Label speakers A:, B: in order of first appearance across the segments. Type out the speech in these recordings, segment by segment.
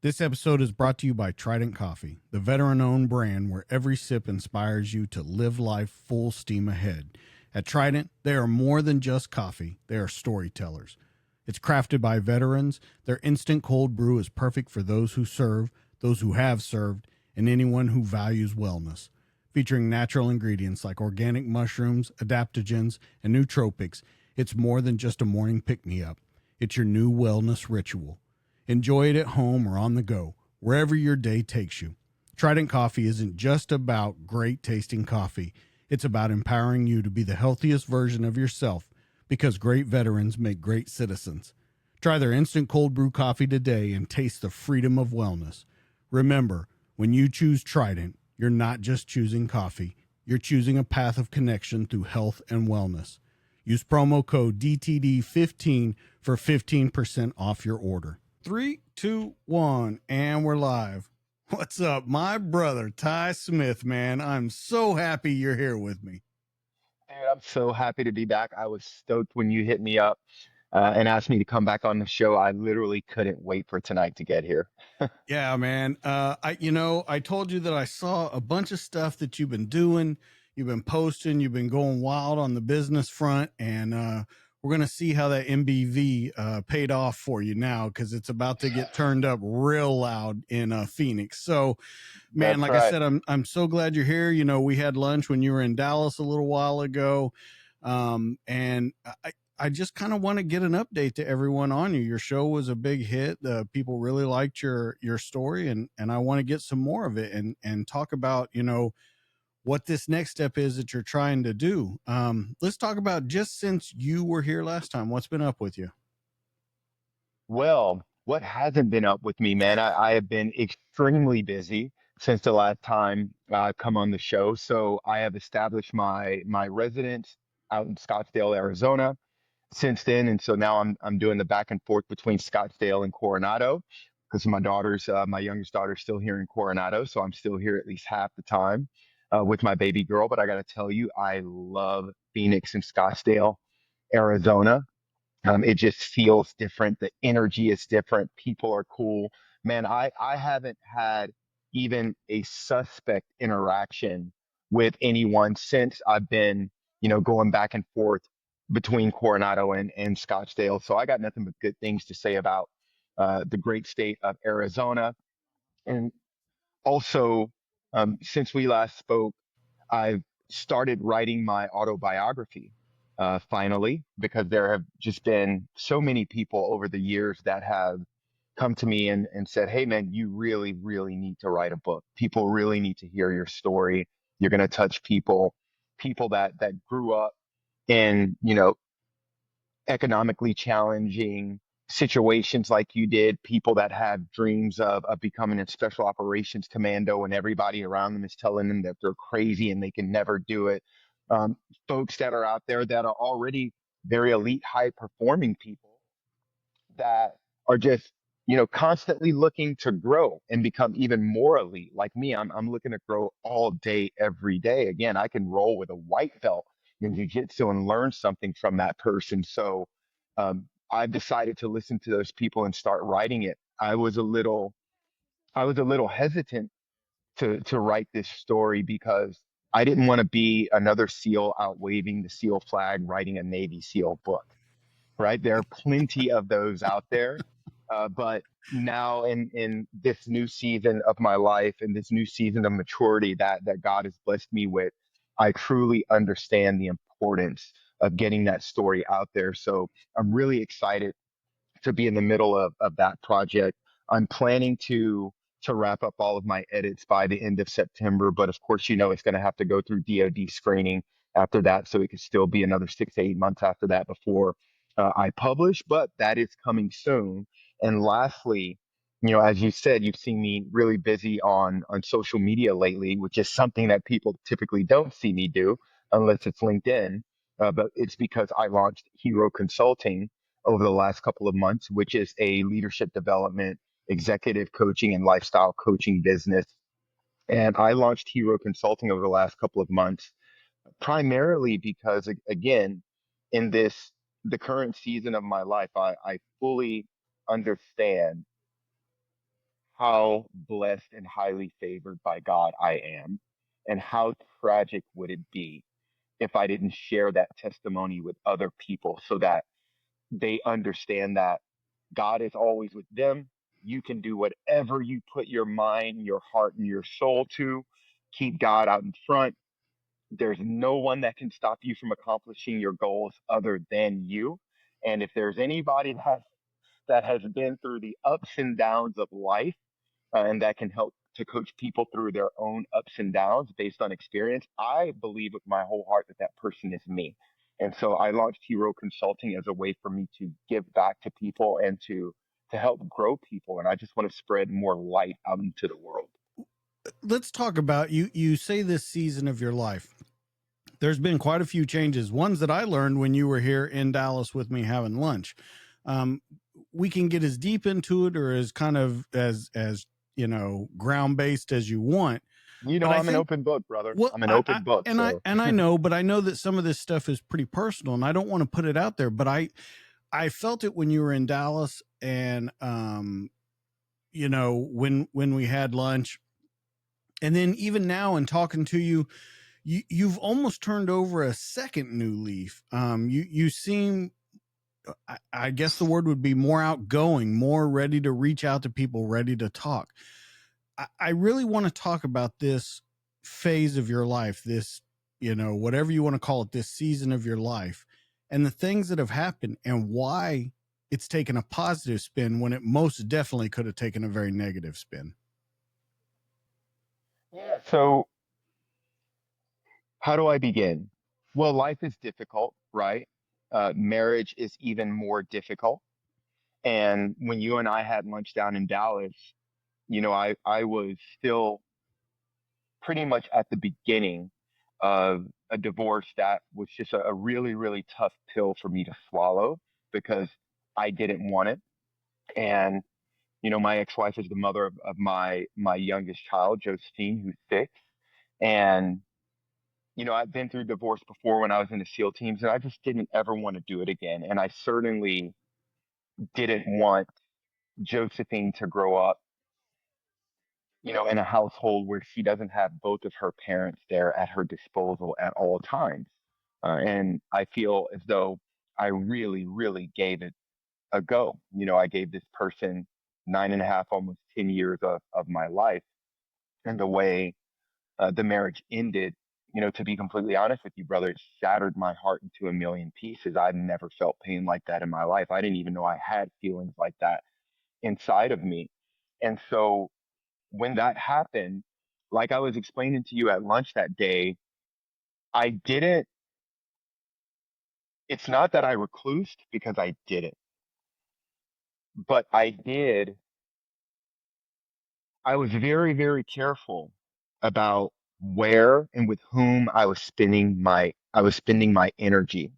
A: This episode is brought to you by Trident Coffee, the veteran owned brand where every sip inspires you to live life full steam ahead. At Trident, they are more than just coffee, they are storytellers. It's crafted by veterans. Their instant cold brew is perfect for those who serve, those who have served, and anyone who values wellness. Featuring natural ingredients like organic mushrooms, adaptogens, and nootropics, it's more than just a morning pick-me-up. It's your new wellness ritual. Enjoy it at home or on the go, wherever your day takes you. Trident Coffee isn't just about great tasting coffee. It's about empowering you to be the healthiest version of yourself because great veterans make great citizens. Try their instant cold brew coffee today and taste the freedom of wellness. Remember, when you choose Trident, you're not just choosing coffee. You're choosing a path of connection through health and wellness. Use promo code DTD15 for 15% off your order. 3, 2, 1, and we're live. What's up, my brother, Ty Smith, man? I'm so happy you're here with me.
B: Dude, I'm so happy to be back. I was stoked when you hit me up and asked me to come back on the show. I literally couldn't wait for tonight to get here.
A: Yeah, man. I told you that I saw a bunch of stuff that you've been doing. You've been posting. You've been going wild on the business front, and we're gonna see how that MBV paid off for you now because it's about to get turned up real loud in Phoenix. So, man,
B: That's
A: like I
B: right.
A: said, I'm so glad you're here. You know, we had lunch when you were in Dallas a little while ago, and I just kind of want to get an update to everyone on you. Your show was a big hit. People really liked your story, and I want to get some more of it and talk about what this next step is that you're trying to do. Let's talk about just since you were here last time. What's been up with you?
B: Well, what hasn't been up with me, man? I have been extremely busy since the last time I've come on the show. So I have established my residence out in Scottsdale, Arizona since then. And so now I'm doing the back and forth between Scottsdale and Coronado because my youngest daughter's still here in Coronado. So I'm still here at least half the time with my baby girl. But I got to tell you, I love Phoenix and Scottsdale, Arizona. It just feels different. The energy is different. People are cool. Man, I haven't had even a suspect interaction with anyone since I've been, going back and forth between Coronado and Scottsdale. So I got nothing but good things to say about the great state of Arizona. And also, since we last spoke, I've started writing my autobiography finally, because there have just been so many people over the years that have come to me and said, "Hey, man, you really, really need to write a book. People really need to hear your story. You're going to touch people that grew up in, economically challenging situations like you did, people that have dreams of becoming a special operations commando, and everybody around them is telling them that they're crazy and they can never do it. Um, Folks that are out there that are already very elite, high performing people that are just, constantly looking to grow and become even more elite. Like me, I'm looking to grow all day, every day. Again, I can roll with a white belt in jiu-jitsu and learn something from that person. So I've decided to listen to those people and start writing it. I was a little hesitant to write this story because I didn't want to be another SEAL out waving the SEAL flag, writing a Navy SEAL book, right? There are plenty of those out there. But now in this new season of my life and this new season of maturity that God has blessed me with, I truly understand the importance of getting that story out there. So I'm really excited to be in the middle of that project. I'm planning to wrap up all of my edits by the end of September, but of course, it's going to have to go through DoD screening after that, so it could still be another 6 to 8 months after that before I publish. But that is coming soon. And lastly, as you said, you've seen me really busy on social media lately, which is something that people typically don't see me do unless it's LinkedIn. But it's because I launched Hero Consulting over the last couple of months, which is a leadership development, executive coaching, and lifestyle coaching business. And I launched Hero Consulting over the last couple of months, primarily because, again, in the current season of my life, I fully understand how blessed and highly favored by God I am, and how tragic would it be if I didn't share that testimony with other people so that they understand that God is always with them. You can do whatever you put your mind, your heart, and your soul to. Keep God out in front. There's no one that can stop you from accomplishing your goals other than you. And if there's anybody that has been through the ups and downs of life, and that can help to coach people through their own ups and downs based on experience, I believe with my whole heart that that person is me. And so I launched Hero Consulting as a way for me to give back to people and to help grow people. And I just want to spread more light out into the world.
A: Let's talk about you. You say this season of your life. There's been quite a few changes. Ones that I learned when you were here in Dallas with me having lunch. Um, we can get as deep into it or as kind of as ground based as you want.
B: You
A: But
B: know,
A: I
B: I'm an
A: think
B: open book, brother.
A: well,
B: I'm an open book. So
A: I know, but I know that some of this stuff is pretty personal, and I don't want to put it out there. But I felt it when you were in Dallas, and when we had lunch, and then even now in talking to you, you've almost turned over a second new leaf. You seem, I guess the word would be more outgoing, more ready to reach out to people, ready to talk. I really want to talk about this phase of your life, this, whatever you want to call it, this season of your life, and the things that have happened and why it's taken a positive spin when it most definitely could have taken a very negative spin.
B: yeah. So how do I begin? Well, life is difficult, right? Marriage is even more difficult. And when you and I had lunch down in Dallas, I was still pretty much at the beginning of a divorce that was just a really, really tough pill for me to swallow because I didn't want it. And, my ex-wife is the mother of my youngest child, Josephine, who's 6. And, I've been through divorce before when I was in the SEAL teams, and I just didn't ever want to do it again. And I certainly didn't want Josephine to grow up in a household where she doesn't have both of her parents there at her disposal at all times. And I feel as though I really, really gave it a go. I gave this person 9.5, almost 10 years of my life. And the way the marriage ended, to be completely honest with you, brother, it shattered my heart into a million pieces. I've never felt pain like that in my life. I didn't even know I had feelings like that inside of me. And so when that happened, like I was explaining to you at lunch that day, I didn't, it's not that I reclused because I didn't, but I was very, very careful about where and with whom I was spending my energy,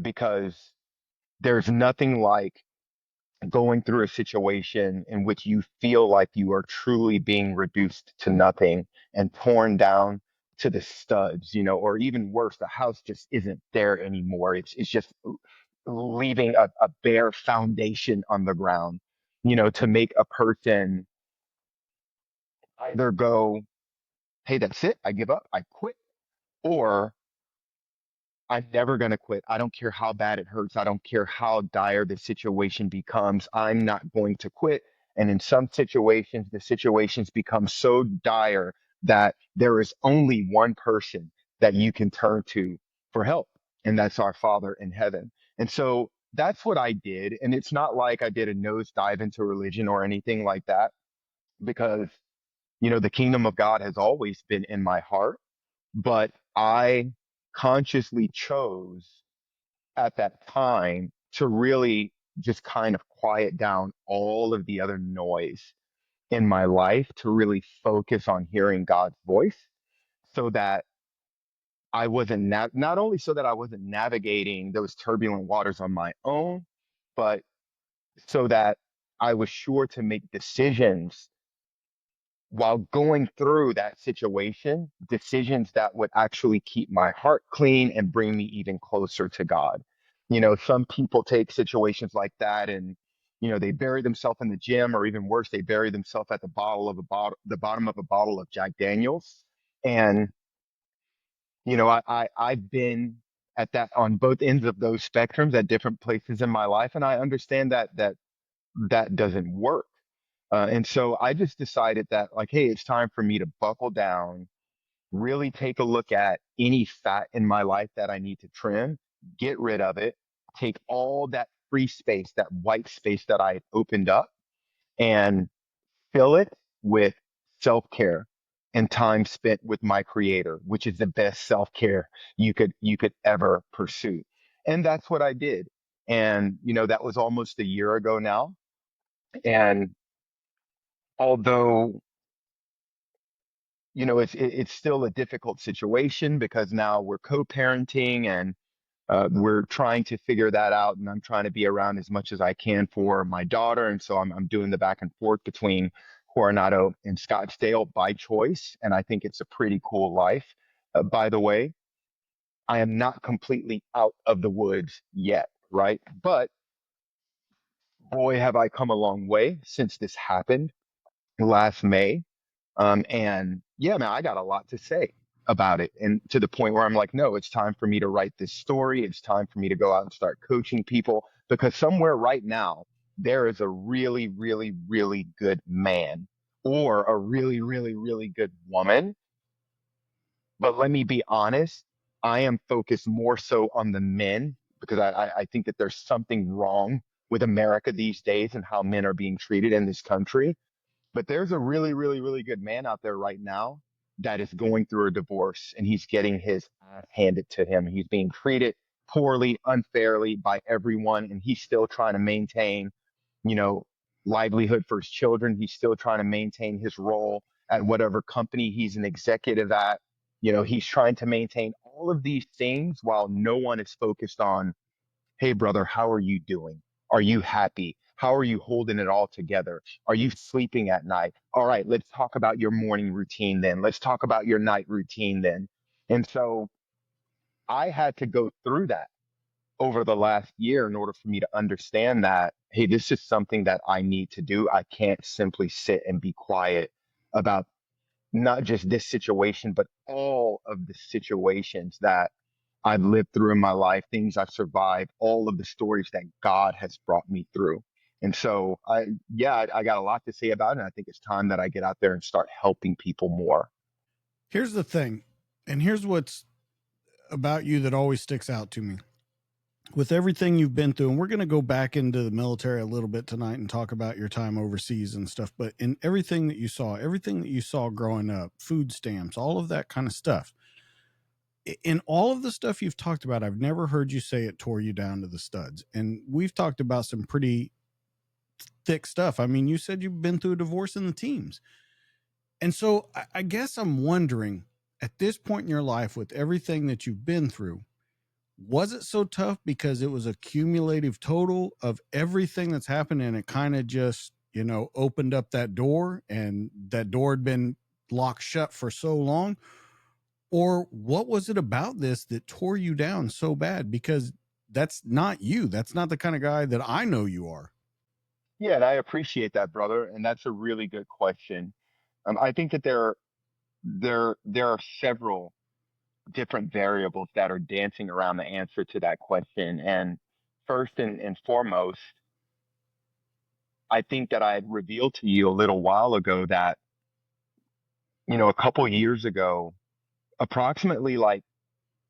B: because there's nothing like going through a situation in which you feel like you are truly being reduced to nothing and torn down to the studs, or even worse, the house just isn't there anymore. It's just leaving a bare foundation on the ground, to make a person either go, hey, that's it, I give up, I quit, or I'm never going to quit. I don't care how bad it hurts. I don't care how dire the situation becomes. I'm not going to quit. And in some situations, the situations become so dire that there is only one person that you can turn to for help, and that's our Father in heaven. And so that's what I did. And it's not like I did a nosedive into religion or anything like that, because, the kingdom of God has always been in my heart, but I consciously chose at that time to really just kind of quiet down all of the other noise in my life to really focus on hearing God's voice so that I wasn't not only so that I wasn't navigating those turbulent waters on my own, but so that I was sure to make decisions while going through that situation, decisions that would actually keep my heart clean and bring me even closer to God. Some people take situations like that and, They bury themselves in the gym, or even worse, they bury themselves at the bottom of a bottle of Jack Daniels. And I've been at that on both ends of those spectrums at different places in my life, and I understand that doesn't work. And so I just decided that, like, hey, it's time for me to buckle down, really take a look at any fat in my life that I need to trim, get rid of it, take all that free space, that white space that I had opened up, and fill it with self-care and time spent with my creator, which is the best self-care you could ever pursue. And that's what I did. And that was almost a year ago now. And although it's still a difficult situation because now we're co-parenting, and we're trying to figure that out, and I'm trying to be around as much as I can for my daughter. And so I'm doing the back and forth between Coronado and Scottsdale by choice. And I think it's a pretty cool life. By the way, I am not completely out of the woods yet, right? But boy, have I come a long way since this happened last May. And yeah, man, I got a lot to say about it. And to the point where I'm like, no, it's time for me to write this story. It's time for me to go out and start coaching people, because somewhere right now, there is a really, really, really good man or a really, really, really good woman. But let me be honest, I am focused more so on the men, because I think that there's something wrong with America these days and how men are being treated in this country. But there's a really, really, really good man out there right now that is going through a divorce, and he's getting his ass handed to him. He's being treated poorly, unfairly by everyone, and he's still trying to maintain, you know, livelihood for his children. He's still trying to maintain his role at whatever company he's an executive at. He's trying to maintain all of these things while no one is focused on, hey, brother, how are you doing? Are you happy? How are you holding it all together? Are you sleeping at night? All right, let's talk about your morning routine then. Let's talk about your night routine then. And so I had to go through that over the last year in order for me to understand that, hey, this is something that I need to do. I can't simply sit and be quiet about not just this situation, but all of the situations that I've lived through in my life, things I've survived, all of the stories that God has brought me through. And so yeah, I got a lot to say about it. And I think it's time that I get out there and start helping people more.
A: Here's the thing, and here's what's about you that always sticks out to me. With everything you've been through, and we're going to go back into the military a little bit tonight and talk about your time overseas and stuff, but in everything that you saw growing up, food stamps, all of that kind of stuff, in all of the stuff you've talked about, I've never heard you say it tore you down to the studs. And we've talked about some pretty thick stuff. I mean, you said you've been through a divorce in the teens. And so I guess I'm wondering, at this point in your life, with everything that you've been through, was it so tough because it was a cumulative total of everything that's happened, and it kind of just, opened up that door, and that door had been locked shut for so long? Or what was it about this that tore you down so bad? Because that's not you. That's not the kind of guy that I know you are.
B: Yeah, and I appreciate that, brother. And that's a really good question. I think that there are several different variables that are dancing around the answer to that question. And first and foremost, I think that I had revealed to you a little while ago that, a couple years ago, approximately like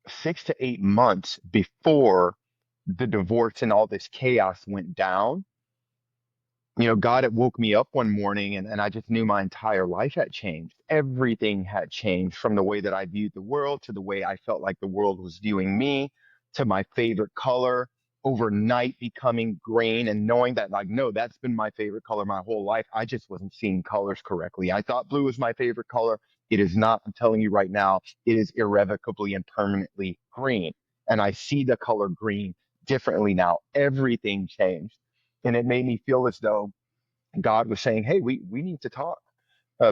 B: 6 to 8 months before the divorce and all this chaos went down, God had woke me up one morning, and I just knew my entire life had changed. Everything had changed, from the way that I viewed the world to the way I felt like the world was viewing me, to my favorite color overnight becoming green, and knowing that, like, no, that's been my favorite color my whole life. I just wasn't seeing colors correctly. I thought blue was my favorite color. It is not. I'm telling you right now, it is irrevocably and permanently green. And I see the color green differently now. Everything changed. And it made me feel as though God was saying, hey, we need to talk,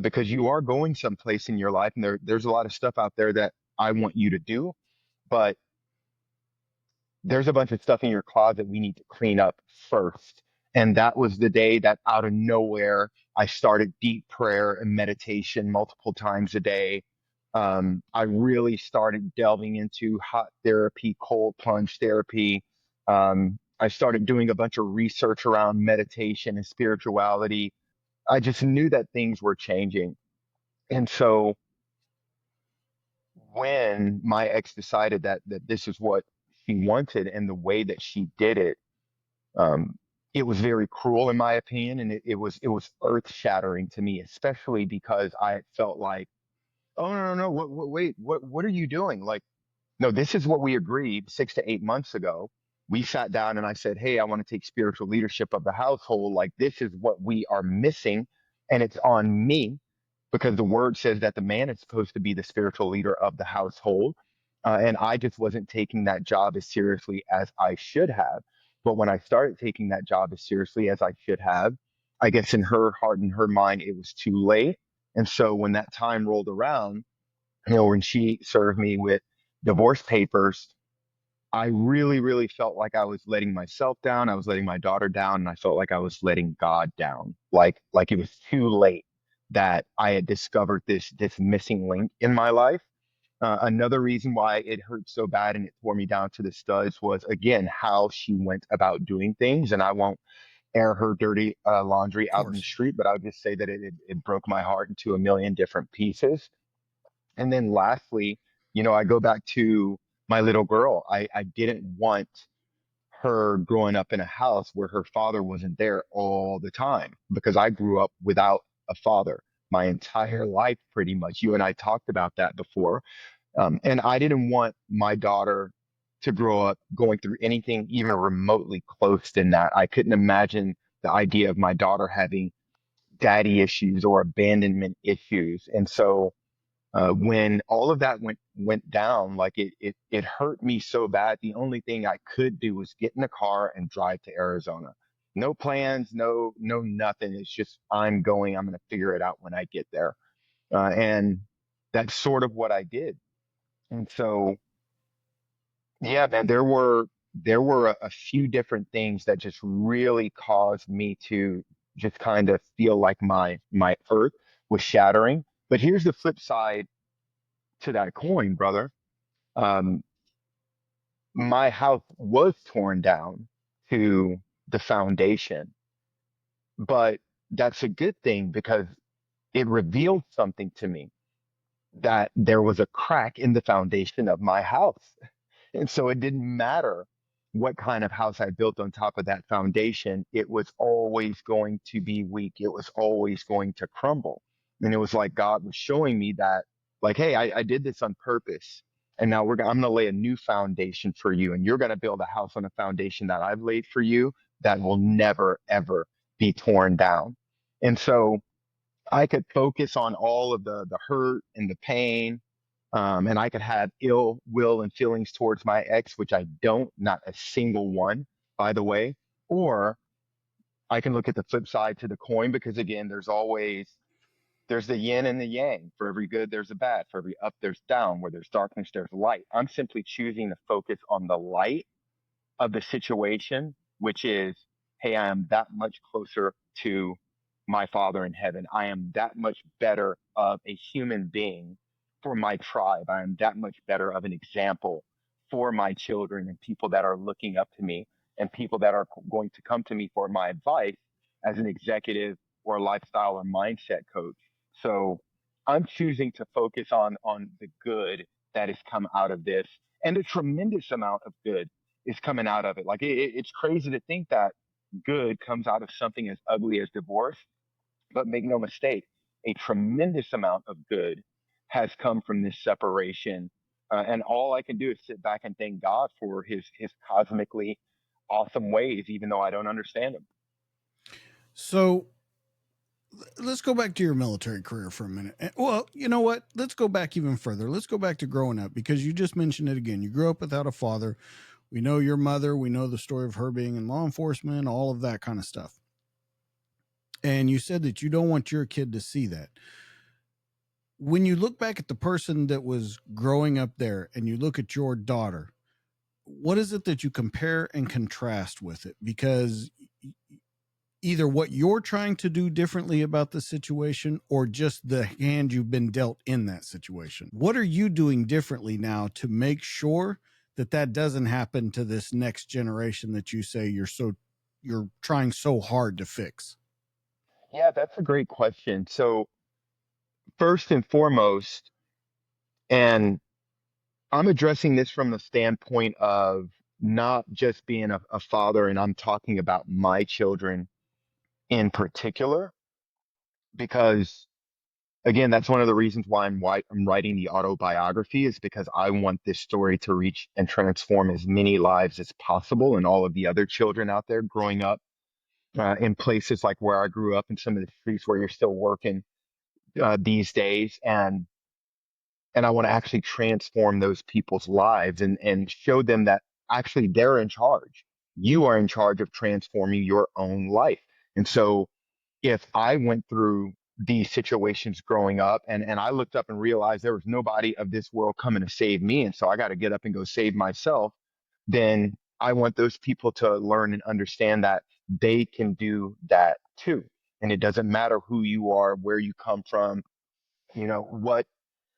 B: because you are going someplace in your life, and there's a lot of stuff out there that I want you to do, but there's a bunch of stuff in your closet we need to clean up first. And that was the day that out of nowhere, I started deep prayer and meditation multiple times a day. I really started delving into hot therapy, cold plunge therapy. I started doing a bunch of research around meditation and spirituality. I just knew that things were changing. And so when my ex decided that this is what she wanted and the way that she did it, um, it was very cruel in my opinion, and it was earth shattering to me, especially because I felt like, oh no no no, wait, what are you doing? Like, no, this is what we agreed 6 to 8 months ago. We sat down and I said, hey, I want to take spiritual leadership of the household. Like, this is what we are missing, and it's on me because the word says that the man is supposed to be the spiritual leader of the household. And I just wasn't taking that job as seriously as I should have. But when I started taking that job as seriously as I should have, I guess in her heart and her mind, it was too late. And so when that time rolled around, when she served me with divorce papers, I really, really felt like I was letting myself down. I was letting my daughter down, and I felt like I was letting God down. Like it was too late that I had discovered this missing link in my life. Another reason why it hurt so bad and it tore me down to the studs was again how she went about doing things. And I won't air her dirty laundry
A: Of
B: out in the
A: course.
B: street, but I'll just say that it broke my heart into a million different pieces. And then lastly, I go back to my little girl. I didn't want her growing up in a house where her father wasn't there all the time because I grew up without a father my entire life, pretty much. You and I talked about that before. And I didn't want my daughter to grow up going through anything even remotely close to that. I couldn't imagine the idea of my daughter having daddy issues or abandonment issues. And so when all of that went down, like it hurt me so bad. The only thing I could do was get in the car and drive to Arizona. No plans, no nothing. It's just I'm going. I'm going to figure it out when I get there, and that's sort of what I did. And so, yeah, man, there were a few different things that just really caused me to just kind of feel like my earth was shattering. But here's the flip side to that coin, brother. Um, my house was torn down to the foundation, but that's a good thing because it revealed something to me that there was a crack in the foundation of my house. And so it didn't matter what kind of house I built on top of that foundation, it was always going to be weak. It was always going to crumble. And it was like God was showing me that, like, hey, I did this on purpose. And now I'm going to lay a new foundation for you. And you're going to build a house on a foundation that I've laid for you that will never, ever be torn down. And so I could focus on all of the hurt and the pain, and I could have ill will and feelings towards my ex, which I don't, not a single one, by the way. Or I can look at the flip side to the coin because again, there's the yin and the yang. For every good, there's a bad. For every up, there's down. Where there's darkness, there's light. I'm simply choosing to focus on the light of the situation, which is, hey, I am that much closer to my Father in heaven. I am that much better of a human being for my tribe. I am that much better of an example for my children and people that are looking up to me and people that are going to come to me for my advice as an executive or lifestyle or mindset coach. So I'm choosing to focus on the good that has come out of this and a tremendous amount of good is coming out of it. Like it's crazy to think that good comes out of something as ugly as divorce, but make no mistake, a tremendous amount of good has come from this separation. And all I can do is sit back and thank God for his cosmically awesome ways, even though I don't understand them.
A: So let's go back to your military career for a minute. Well, you know what? Let's go back even further. Let's go back to growing up because you just mentioned it again. You grew up without a father. We know your mother. We know the story of her being in law enforcement, all of that kind of stuff. And you said that you don't want your kid to see that. When you look back at the person that was growing up there and you look at your daughter, what is it that you compare and contrast with it? Because either what you're trying to do differently about the situation or just the hand you've been dealt in that situation. What are you doing differently now to make sure that that doesn't happen to this next generation that you say you're trying so hard to fix?
B: Yeah, that's a great question. So, first and foremost, and I'm addressing this from the standpoint of not just being a father, and I'm talking about my children in particular, because again, that's one of the reasons why I'm writing the autobiography is because I want this story to reach and transform as many lives as possible, and all of the other children out there growing up in places like where I grew up, in some of the streets where you're still working these days, and I want to actually transform those people's lives and show them that actually they're in charge. You are in charge of transforming your own life. And so if I went through these situations growing up and I looked up and realized there was nobody of this world coming to save me, and so I got to get up and go save myself, then I want those people to learn and understand that they can do that too. And it doesn't matter who you are, where you come from,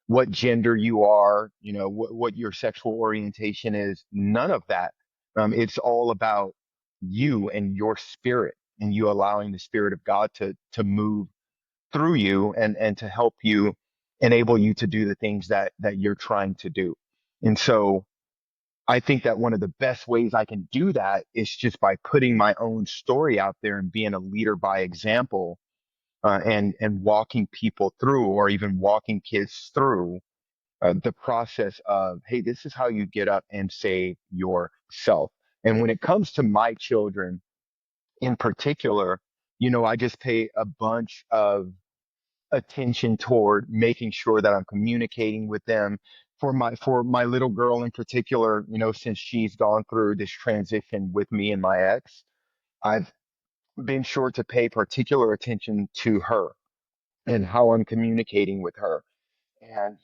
B: what gender you are, what your sexual orientation is, none of that. It's all about you and your spirit and you allowing the spirit of God to move through you and to help you enable you to do the things that you're trying to do. And so I think that one of the best ways I can do that is just by putting my own story out there and being a leader by example, and walking people through or even walking kids through the process of, hey, this is how you get up and save yourself. And when it comes to my children in particular, I just pay a bunch of attention toward making sure that I'm communicating with them. For my little girl in particular, since she's gone through this transition with me and my ex, I've been sure to pay particular attention to her and how I'm communicating with her. And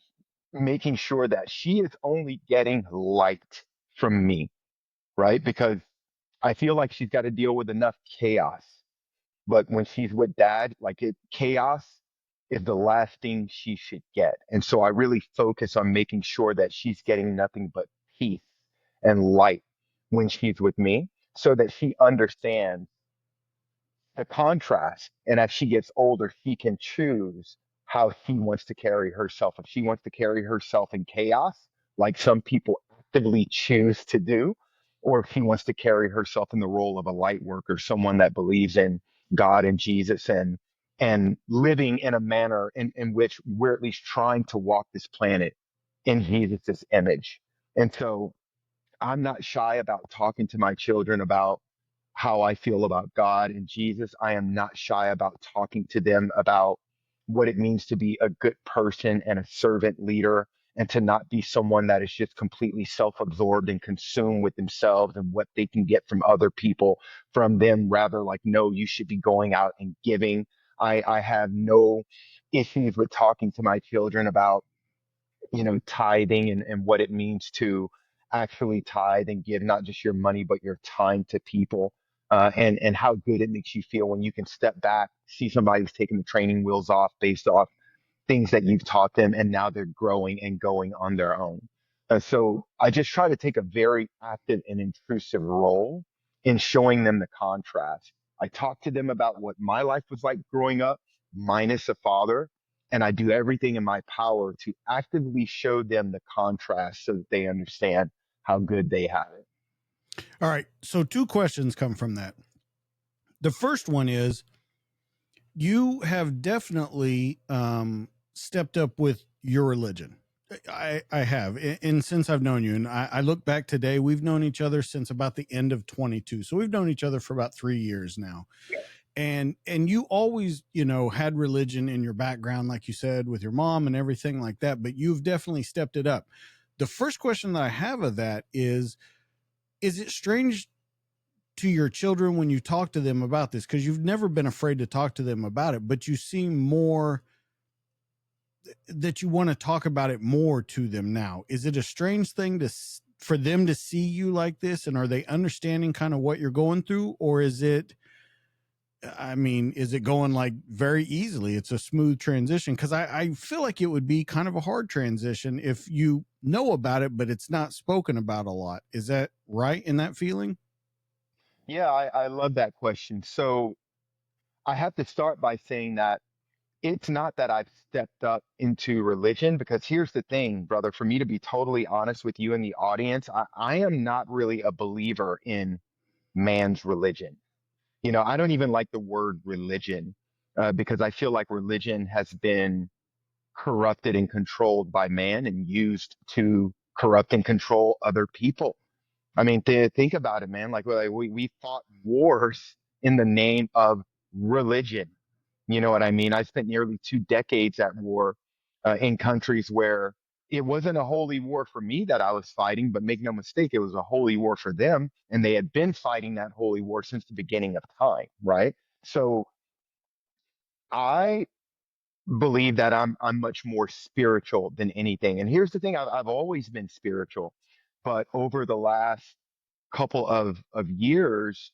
B: making sure that she is only getting light from me, right? Because I feel like she's got to deal with enough chaos. But when she's with dad, chaos is the last thing she should get. And so I really focus on making sure that she's getting nothing but peace and light when she's with me so that she understands the contrast. And as she gets older, she can choose how she wants to carry herself. If she wants to carry herself in chaos, like some people actively choose to do, or if she wants to carry herself in the role of a light worker, someone that believes in God and Jesus and living in a manner in which we're at least trying to walk this planet in Jesus' image. And so I'm not shy about talking to my children about how I feel about God and Jesus. I am not shy about talking to them about what it means to be a good person and a servant leader and to not be someone that is just completely self-absorbed and consumed with themselves and what they can get from other people from them. Rather, like, no, you should be going out and giving. I have no issues with talking to my children about tithing and what it means to actually tithe and give not just your money, but your time to people. And how good it makes you feel when you can step back, see somebody who's taking the training wheels off based off things that you've taught them, and now they're growing and going on their own. So I just try to take a very active and intrusive role in showing them the contrast. I talk to them about what my life was like growing up, minus a father, and I do everything in my power to actively show them the contrast so that they understand how good they have it.
A: All right. So, two questions come from that. The first one is you have definitely stepped up with your religion. I have. And since I've known you, and I look back today, we've known each other since about the end of 22. So, we've known each other for about 3 years now. And you always had religion in your background, like you said, with your mom and everything like that, but you've definitely stepped it up. The first question that I have of that is it strange to your children when you talk to them about this, because you've never been afraid to talk to them about it, but you seem more that you want to talk about it more to them now? Is it a strange thing for them to see you like this, and are they understanding kind of what you're going through, or is it I mean, is it going like very easily? It's a smooth transition because I feel like it would be kind of a hard transition if you know about it, but it's not spoken about a lot. Is that right in that feeling?
B: Yeah, I love that question. So I have to start by saying that it's not that I've stepped up into religion, because here's the thing, brother, for me to be totally honest with you and the audience, I am not really a believer in man's religion. I don't even like the word religion, because I feel like religion has been corrupted and controlled by man and used to corrupt and control other people. I mean, think about it, man. Like we fought wars in the name of religion. You know what I mean? I spent nearly 2 decades at war, in countries where it wasn't a holy war for me that I was fighting, but make no mistake, it was a holy war for them. And they had been fighting that holy war since the beginning of time, right? So I believe that I'm much more spiritual than anything. And here's the thing, I've always been spiritual, but over the last couple of years,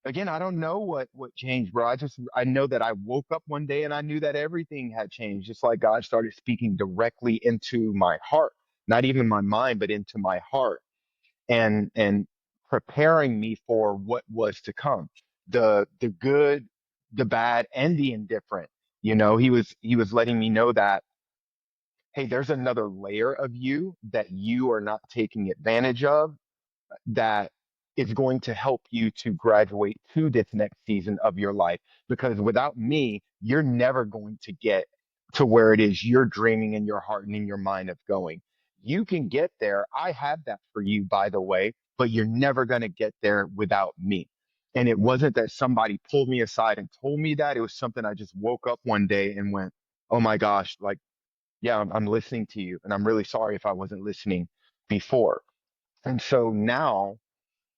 B: again, I don't know what changed, bro. I know that I woke up one day and I knew that everything had changed, just like God started speaking directly into my heart, not even my mind, but into my heart, and preparing me for what was to come, the good, the bad, and the indifferent. He was letting me know that, hey, there's another layer of you that you are not taking advantage of, that is going to help you to graduate to this next season of your life. Because without me, you're never going to get to where it is you're dreaming in your heart and in your mind of going. You can get there. I have that for you, by the way, but you're never going to get there without me. And it wasn't that somebody pulled me aside and told me that. It was something I just woke up one day and went, oh my gosh, like, yeah, I'm listening to you. And I'm really sorry if I wasn't listening before. And so now,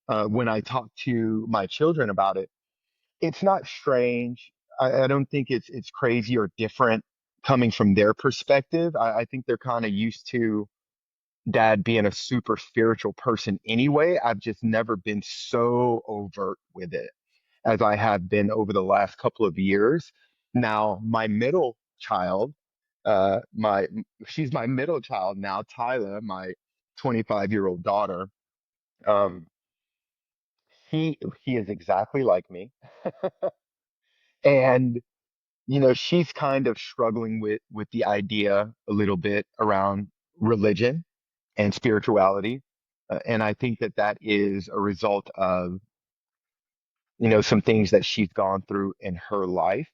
B: when I talk to my children about it, it's not strange. I don't think it's crazy or different coming from their perspective. I think they're kind of used to dad being a super spiritual person anyway. I've just never been so overt with it as I have been over the last couple of years. Now, my middle child, my she's my middle child now, Tyler, my 25-year-old daughter. Um, he is exactly like me. And she's kind of struggling with the idea a little bit around religion and spirituality. And I think that that is a result of some things that she's gone through in her life.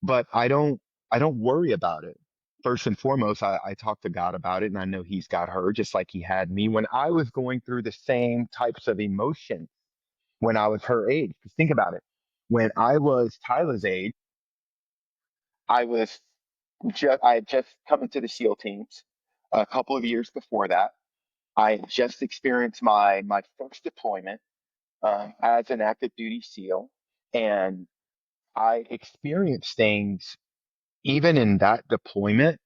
B: But I don't worry about it. First and foremost, I talk to God about it, and I know He's got her just like He had me when I was going through the same types of emotions when I was her age. Because think about it. When I was Tyler's age, I was I had just come into the SEAL teams a couple of years before that. I had just experienced my first deployment, as an active duty SEAL, and I experienced things even in that deployment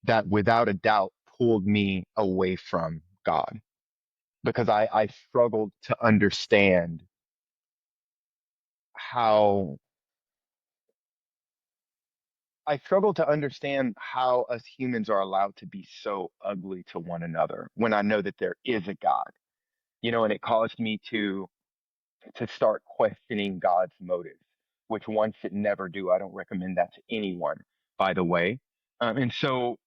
B: that without a doubt pulled me away from God, because I struggled to understand how how us humans are allowed to be so ugly to one another when I know that there is a God. And it caused me to start questioning God's motives, which one should never do. I don't recommend that to anyone, by the way. And so,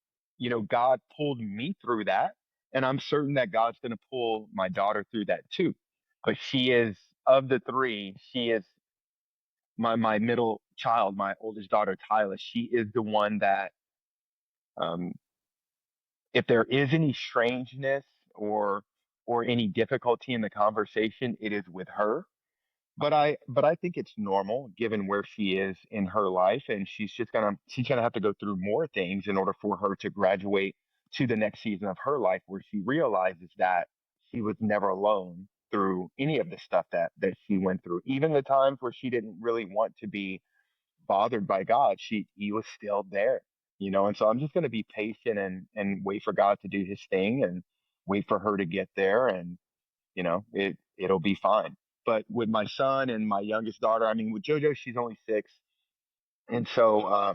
B: God pulled me through that, and I'm certain that God's going to pull my daughter through that too. But she is, of the three, she is my middle child, my oldest daughter, Tyler. She is the one that, um, if there is any strangeness or any difficulty in the conversation, it is with her. But I think it's normal given where she is in her life, and she's gonna have to go through more things in order for her to graduate to the next season of her life, where she realizes that she was never alone through any of the stuff that she went through. Even the times where she didn't really want to be bothered by God, he was still there. And so I'm just gonna be patient and wait for God to do his thing, and wait for her to get there, and it'll be fine. But with my son and my youngest daughter, I mean, with JoJo, she's only 6. And so,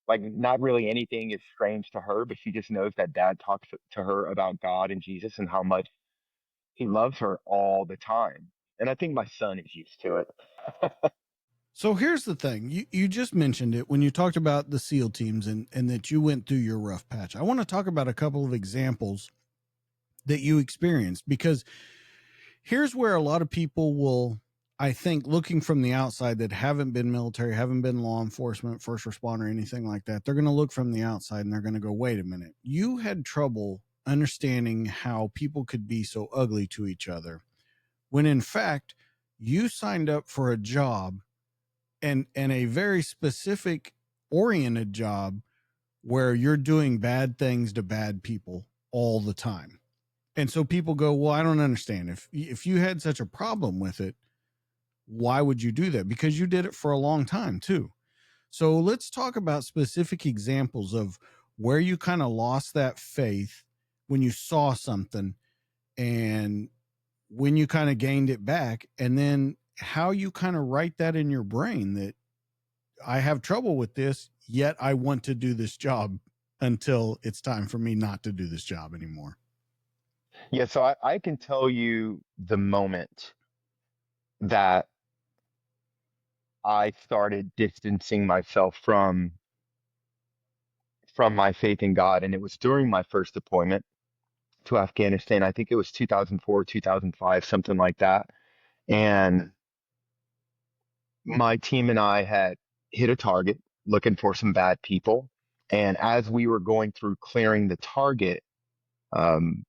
B: like, not really anything is strange to her, but she just knows that dad talks to her about God and Jesus and how much he loves her all the time. And I think my son is used to it.
A: So here's the thing. You just mentioned it when you talked about the SEAL teams and that you went through your rough patch. I want to talk about a couple of examples that you experienced, because here's where a lot of people will, I think, looking from the outside that haven't been military, haven't been law enforcement, first responder, anything like that, they're going to look from the outside and they're going to go, wait a minute, you had trouble understanding how people could be so ugly to each other, when in fact you signed up for a job, and a very specific oriented job, where you're doing bad things to bad people all the time. And so people go, well, I don't understand. If you had such a problem with it, why would you do that? Because you did it for a long time too. So let's talk about specific examples of where you kind of lost that faith when you saw something, and when you kind of gained it back, and then how you kind of write that in your brain that I have trouble with this, yet I want to do this job until it's time for me not to do this job anymore.
B: Yeah, so I can tell you the moment that I started distancing myself from my faith in God, and it was during my first deployment to Afghanistan. I think it was 2004, 2005, something like that. And my team and I had hit a target looking for some bad people. And as we were going through clearing the target, um,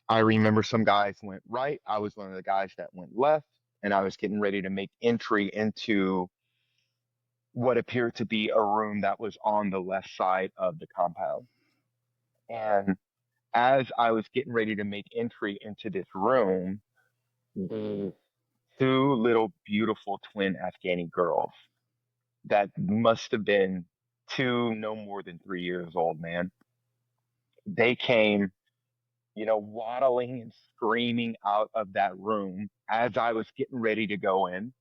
B: I remember some guys went right. I was one of the guys that went left, and I was getting ready to make entry into what appeared to be a room that was on the left side of the compound. And as I was getting ready to make entry into this room, the two little beautiful twin Afghani girls that must have been two, no more than 3 years old, man. They came, waddling and screaming out of that room as I was getting ready to go in,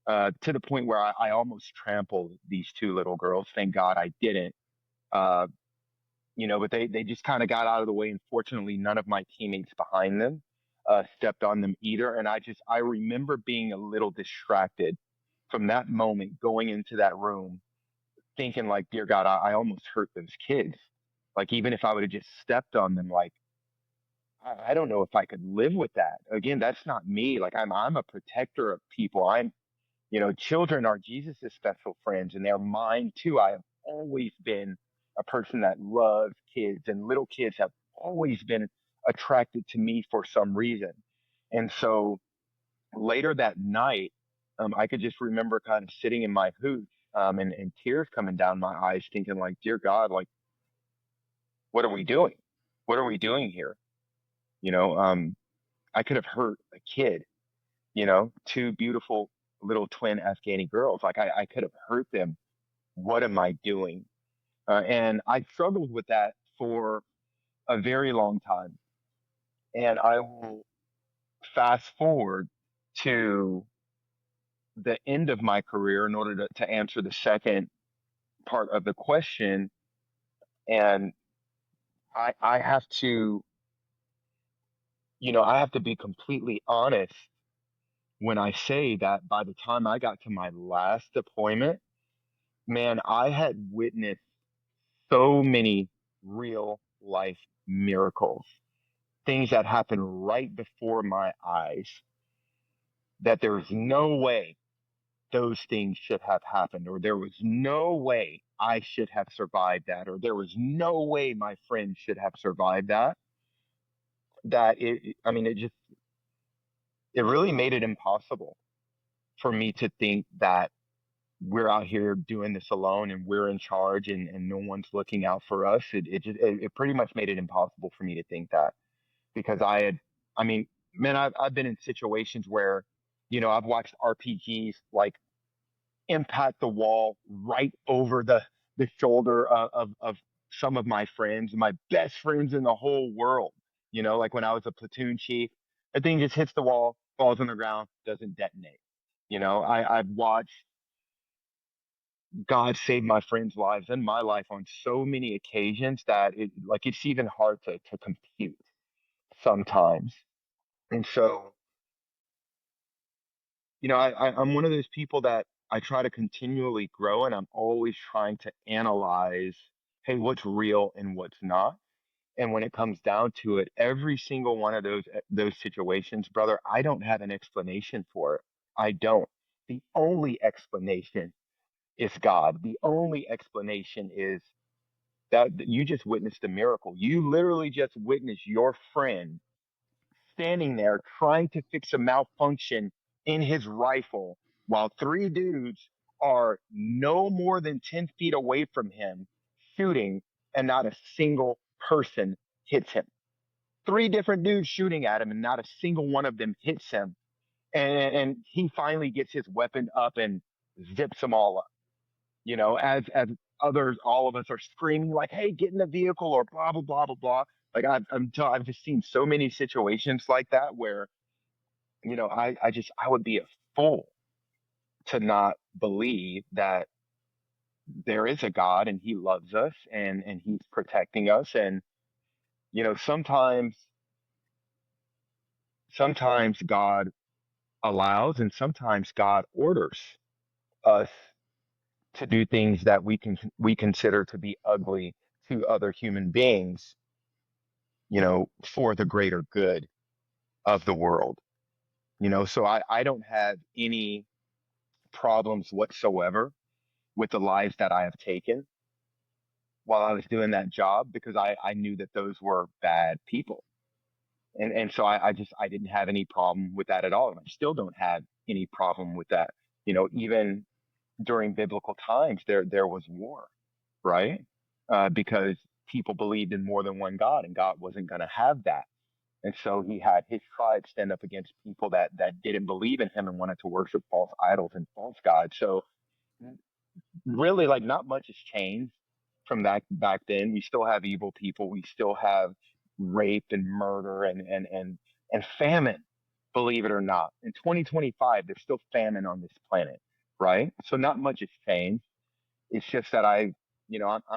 B: to the point where I almost trampled these two little girls. Thank God I didn't. Uh, but they just kind of got out of the way. And fortunately, none of my teammates behind them stepped on them either. And I remember being a little distracted from that moment going into that room, thinking like, dear God, I almost hurt those kids. Like, even if I would have just stepped on them, like, I don't know if I could live with that. Again, that's not me. Like, I'm a protector of people. Children are Jesus' special friends, and they're mine too. I have always been a person that loves kids, and little kids have always been attracted to me for some reason. And so later that night, I could just remember kind of sitting in my hooch, and tears coming down my eyes, thinking like, dear God, like, what are we doing? What are we doing here? You know, um, I could have hurt a kid, two beautiful little twin Afghani girls. Like, I could have hurt them. What am I doing? And I struggled with that for a very long time. And I will fast forward to the end of my career in order to answer the second part of the question. And I have to, I have to be completely honest when I say that by the time I got to my last deployment, man, I had witnessed so many real life miracles, things that happened right before my eyes, that there's no way those things should have happened, or there was no way I should have survived that, or there was no way my friends should have survived that. I mean, it really made it impossible for me to think that we're out here doing this alone and we're in charge, and no one's looking out for us. It pretty much made it impossible for me to think that, because I mean, man, I've been in situations where, I've watched RPGs like impact the wall right over the shoulder of some of my friends, my best friends in the whole world. Like when I was a platoon chief, the thing just hits the wall, falls on the ground, doesn't detonate. I've watched God save my friends' lives and my life on so many occasions that it's even hard to compute sometimes. And so, I'm one of those people that I try to continually grow, and I'm always trying to analyze, hey, what's real and what's not. And when it comes down to it, every single one of those situations, brother, I don't have an explanation for it. I don't. The only explanation is God. The only explanation is that you just witnessed a miracle. You literally just witnessed your friend standing there trying to fix a malfunction in his rifle while three dudes are no more than 10 feet away from him shooting, and not a single person hits him. Three different dudes shooting at him, and not a single one of them hits him. And he finally gets his weapon up and zips them all up. As others, all of us are screaming like, "Hey, get in the vehicle!" or blah blah blah blah blah. Like I've just seen so many situations like that where I would be a fool to not believe that there is a God and He loves us and He's protecting us. And sometimes God allows and sometimes God orders us to do things that we consider to be ugly to other human beings, for the greater good of the world. So I don't have any problems whatsoever with the lives that I have taken while I was doing that job, because I knew that those were bad people. And so I didn't have any problem with that at all. And I still don't have any problem with that. Even during biblical times, there was war, right? Because people believed in more than one God, and God wasn't going to have that. And so he had his tribe stand up against people that didn't believe in him and wanted to worship false idols and false gods. So really, like, not much has changed from that back then. We still have evil people. We still have rape and murder and famine, believe it or not. In 2025, there's still famine on this planet, right? So not much has changed. It's just that I'm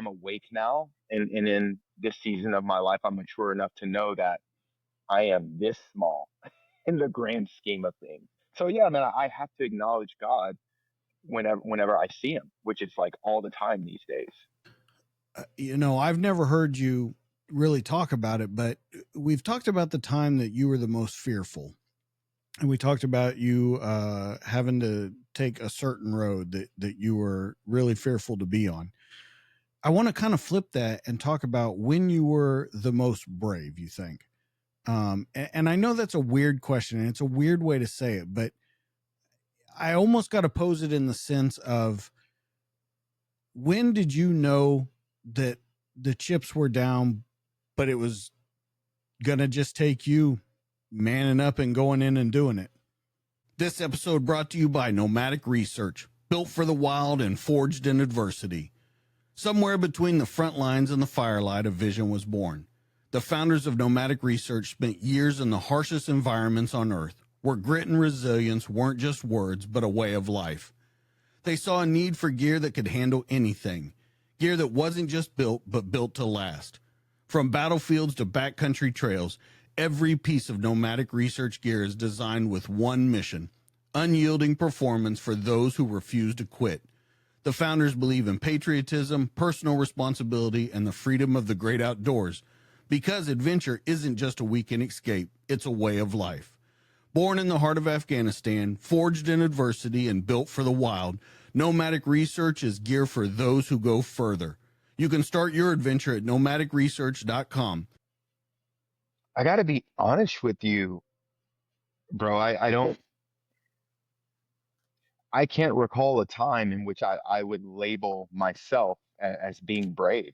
B: awake now, and in this season of my life, I'm mature enough to know that I am this small in the grand scheme of things. So yeah, man, I have to acknowledge God whenever I see him, which is like all the time these days.
A: I've never heard you really talk about it, but we've talked about the time that you were the most fearful. And we talked about you having to take a certain road that you were really fearful to be on. I want to kind of flip that and talk about when you were the most brave, you think. And I know that's a weird question and it's a weird way to say it, but I almost got to pose it in the sense of, when did you know that the chips were down, but it was going to just take you manning up and going in and doing it? This episode brought to you by Nomadic Research, built for the wild and forged in adversity. Somewhere between the front lines and the firelight, a vision was born. The founders of Nomadic Research spent years in the harshest environments on Earth, where grit and resilience weren't just words, but a way of life. They saw a need for gear that could handle anything, gear that wasn't just built, but built to last. From battlefields to backcountry trails, every piece of Nomadic Research gear is designed with one mission: unyielding performance for those who refuse to quit. The founders believe in patriotism, personal responsibility, and the freedom of the great outdoors, because adventure isn't just a weekend escape, it's a way of life. Born in the heart of Afghanistan, forged in adversity, and built for the wild, Nomadic Research is gear for those who go further. You can start your adventure at nomadicresearch.com.
B: I got to be honest with you, bro. I can't recall a time in which I would label myself as being brave.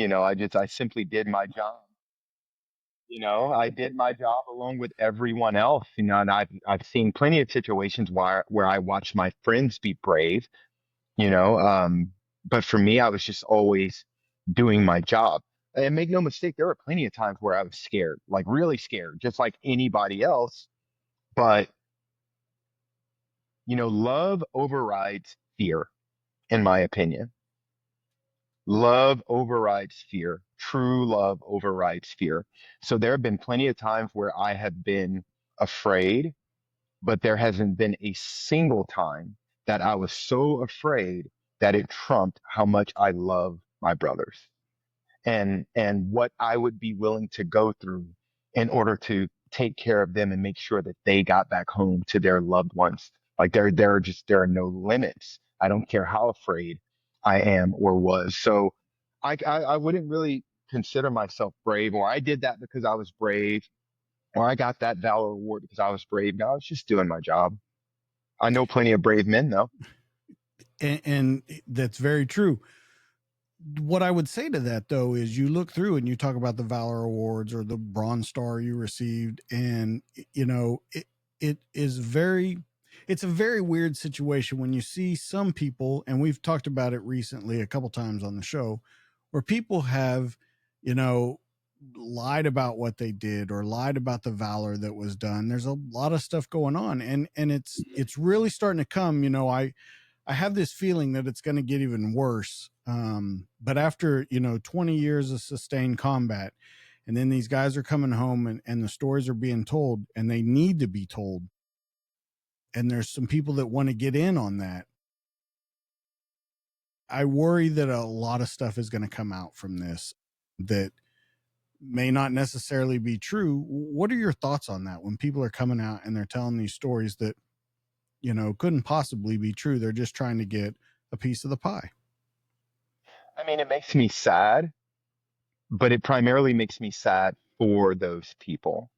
B: I simply did my job. I did my job along with everyone else. And I've seen plenty of situations where I watched my friends be brave. you know. But for me, I was just always doing my job. And make no mistake, there were plenty of times where I was scared, like really scared, just like anybody else. But, love overrides fear, in my opinion. Love overrides fear. True love overrides fear. So there have been plenty of times where I have been afraid, but there hasn't been a single time that I was so afraid that it trumped how much I love my brothers and what I would be willing to go through in order to take care of them and make sure that they got back home to their loved ones. Like there are no limits. I don't care how afraid I am or was. So I wouldn't really consider myself brave, or I did that because I was brave, or I got that valor award because I was brave. No, I was just doing my job. I know plenty of brave men though.
A: And that's very true. What I would say to that though is you look through and you talk about the Valor Awards or the Bronze Star you received, and it is very it's a very weird situation when you see some people, and we've talked about it recently a couple times on the show, where people have, you know, lied about what they did or lied about the valor that was done. There's a lot of stuff going on, and it's really starting to come. I have this feeling that it's going to get even worse. But after 20 years of sustained combat, and then these guys are coming home, and the stories are being told, and they need to be told. And there's some people that want to get in on that. I worry that a lot of stuff is going to come out from this that may not necessarily be true. What are your thoughts on that when people are coming out and they're telling these stories that, couldn't possibly be true? They're just trying to get a piece of the pie.
B: I mean, it makes me sad, but it primarily makes me sad for those people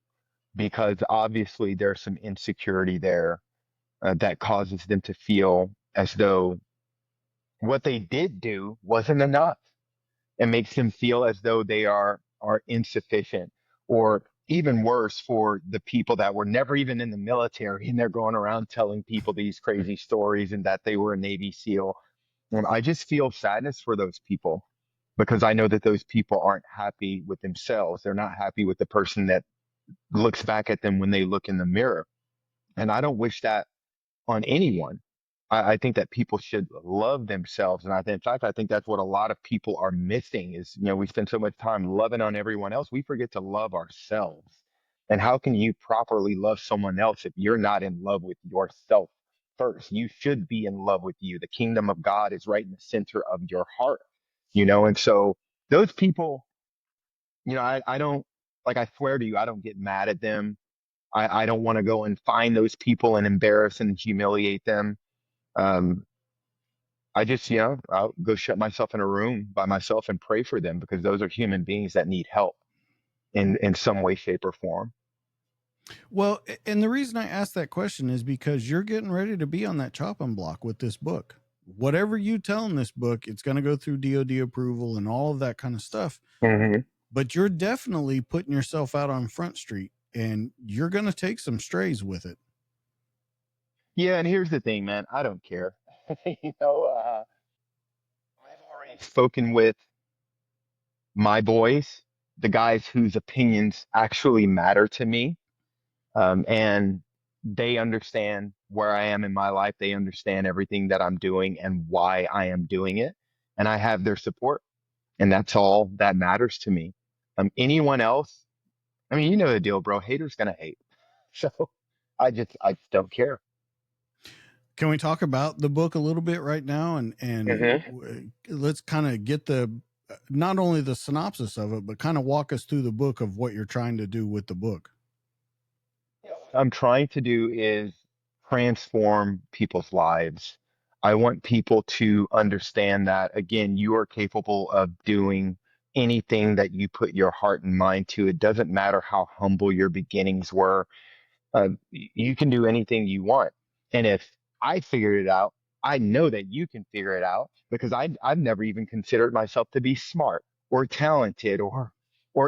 B: because obviously there's some insecurity there that causes them to feel as though what they did do wasn't enough. It makes them feel as though they are insufficient, or even worse, for the people that were never even in the military and they're going around telling people these crazy stories and that they were a Navy SEAL. And I just feel sadness for those people because I know that those people aren't happy with themselves. They're not happy with the person that looks back at them when they look in the mirror. And I don't wish that on anyone. I think that people should love themselves. And in fact, I think that's what a lot of people are missing is, we spend so much time loving on everyone else. We forget to love ourselves. And how can you properly love someone else if you're not in love with yourself first? You should be in love with you. The kingdom of God is right in the center of your heart, and so those people, I don't, like, I swear to you, I don't get mad at them. I don't want to go and find those people and embarrass and humiliate them. Um, I just, I'll go shut myself in a room by myself and pray for them because those are human beings that need help in some way, shape, or form.
A: Well, and the reason I asked that question is because you're getting ready to be on that chopping block with this book. Whatever you tell in this book, it's going to go through DoD approval and all of that kind of stuff.
B: Hmm.
A: But you're definitely putting yourself out on Front Street, and you're going to take some strays with it.
B: Yeah, and here's the thing, man. I don't care. I've already spoken with my boys, the guys whose opinions actually matter to me, and they understand where I am in my life. They understand everything that I'm doing and why I am doing it, and I have their support. And that's all that matters to me. Anyone else, I mean, you know the deal, bro. Haters gonna hate. So I just don't care.
A: Can we talk about the book a little bit right now,
B: Hmm.
A: let's kind of get the not only the synopsis of it, but kind of walk us through the book of what you're trying to do with the book.
B: I'm trying to do is transform people's lives. I want people to understand that, again, you are capable of doing anything that you put your heart and mind to. It doesn't matter how humble your beginnings were. You can do anything you want. And if I figured it out, I know that you can figure it out because I've never even considered myself to be smart or talented or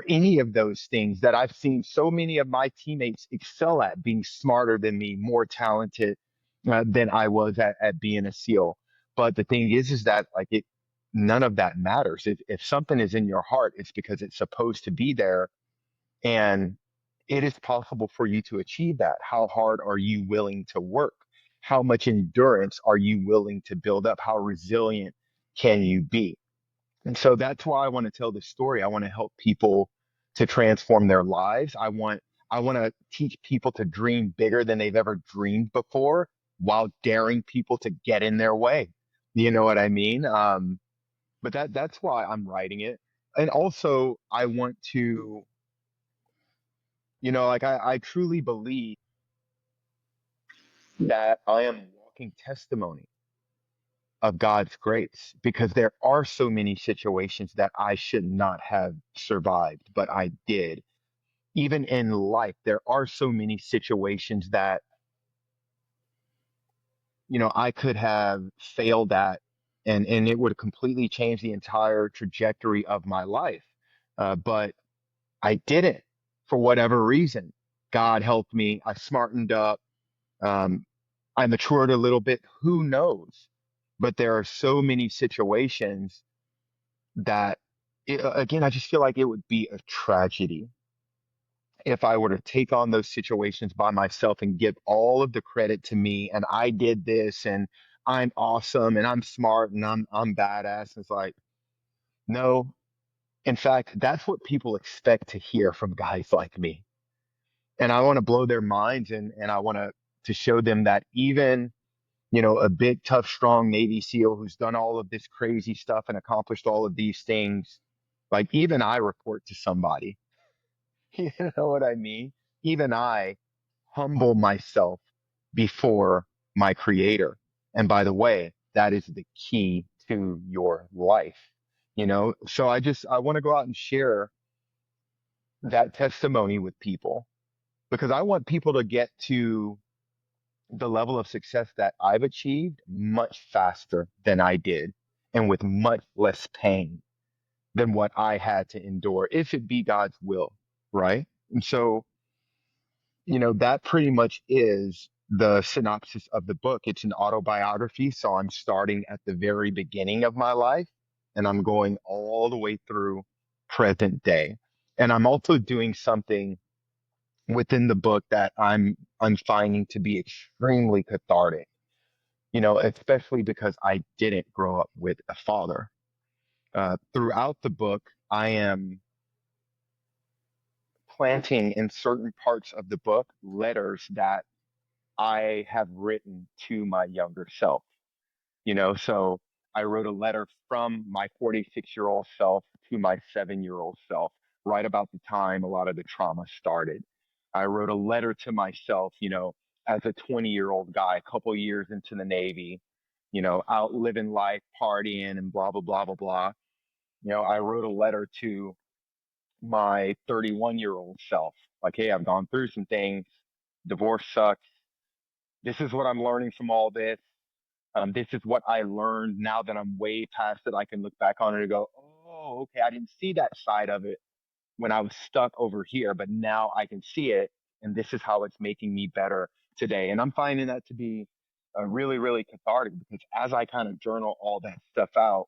B: any of those things that I've seen so many of my teammates excel at being smarter than me, more talented than I was at being a SEAL. But the thing is that like none of that matters. If something is in your heart, it's because it's supposed to be there. And it is possible for you to achieve that. How hard are you willing to work? How much endurance are you willing to build up? How resilient can you be? And so that's why I want to tell this story. I want to help people to transform their lives. I want to teach people to dream bigger than they've ever dreamed before while daring people to get in their way. You know what I mean? But that's why I'm writing it. And also I want to, like I truly believe that I am walking testimony of God's grace because there are so many situations that I should not have survived, but I did. Even in life, there are so many situations that, I could have failed at and it would completely change the entire trajectory of my life. But I didn't for whatever reason. God helped me. I smartened up. Um, I matured a little bit. Who knows? But there are so many situations that, again, I just feel like it would be a tragedy if I were to take on those situations by myself and give all of the credit to me and I did this and I'm awesome and I'm smart and I'm badass. It's like, no. In fact, that's what people expect to hear from guys like me. And I want to blow their minds and I want to show them that even, a big, tough, strong Navy SEAL who's done all of this crazy stuff and accomplished all of these things, like even I report to somebody. You know what I mean? Even I humble myself before my creator. And by the way, that is the key to your life. So I want to go out and share that testimony with people because I want people to get to the level of success that I've achieved much faster than I did and with much less pain than what I had to endure, if it be God's will, right? And so, that pretty much is the synopsis of the book. It's an autobiography. So I'm starting at the very beginning of my life and I'm going all the way through present day. And I'm also doing something within the book that I'm finding to be extremely cathartic, especially because I didn't grow up with a father. Throughout the book, I am planting in certain parts of the book letters that I have written to my younger self. So I wrote a letter from my 46-year-old self to my 7-year-old self, right about the time a lot of the trauma started. I wrote a letter to myself, as a 20-year-old guy, a couple years into the Navy, out living life, partying and blah, blah, blah, blah, blah. I wrote a letter to my 31-year-old self, like, hey, I've gone through some things. Divorce sucks. This is what I'm learning from all this. This is what I learned. Now that I'm way past it, I can look back on it and go, oh, okay, I didn't see that side of it when I was stuck over here, but now I can see it. And this is how it's making me better today. And I'm finding that to be really, really cathartic because as I kind of journal all that stuff out,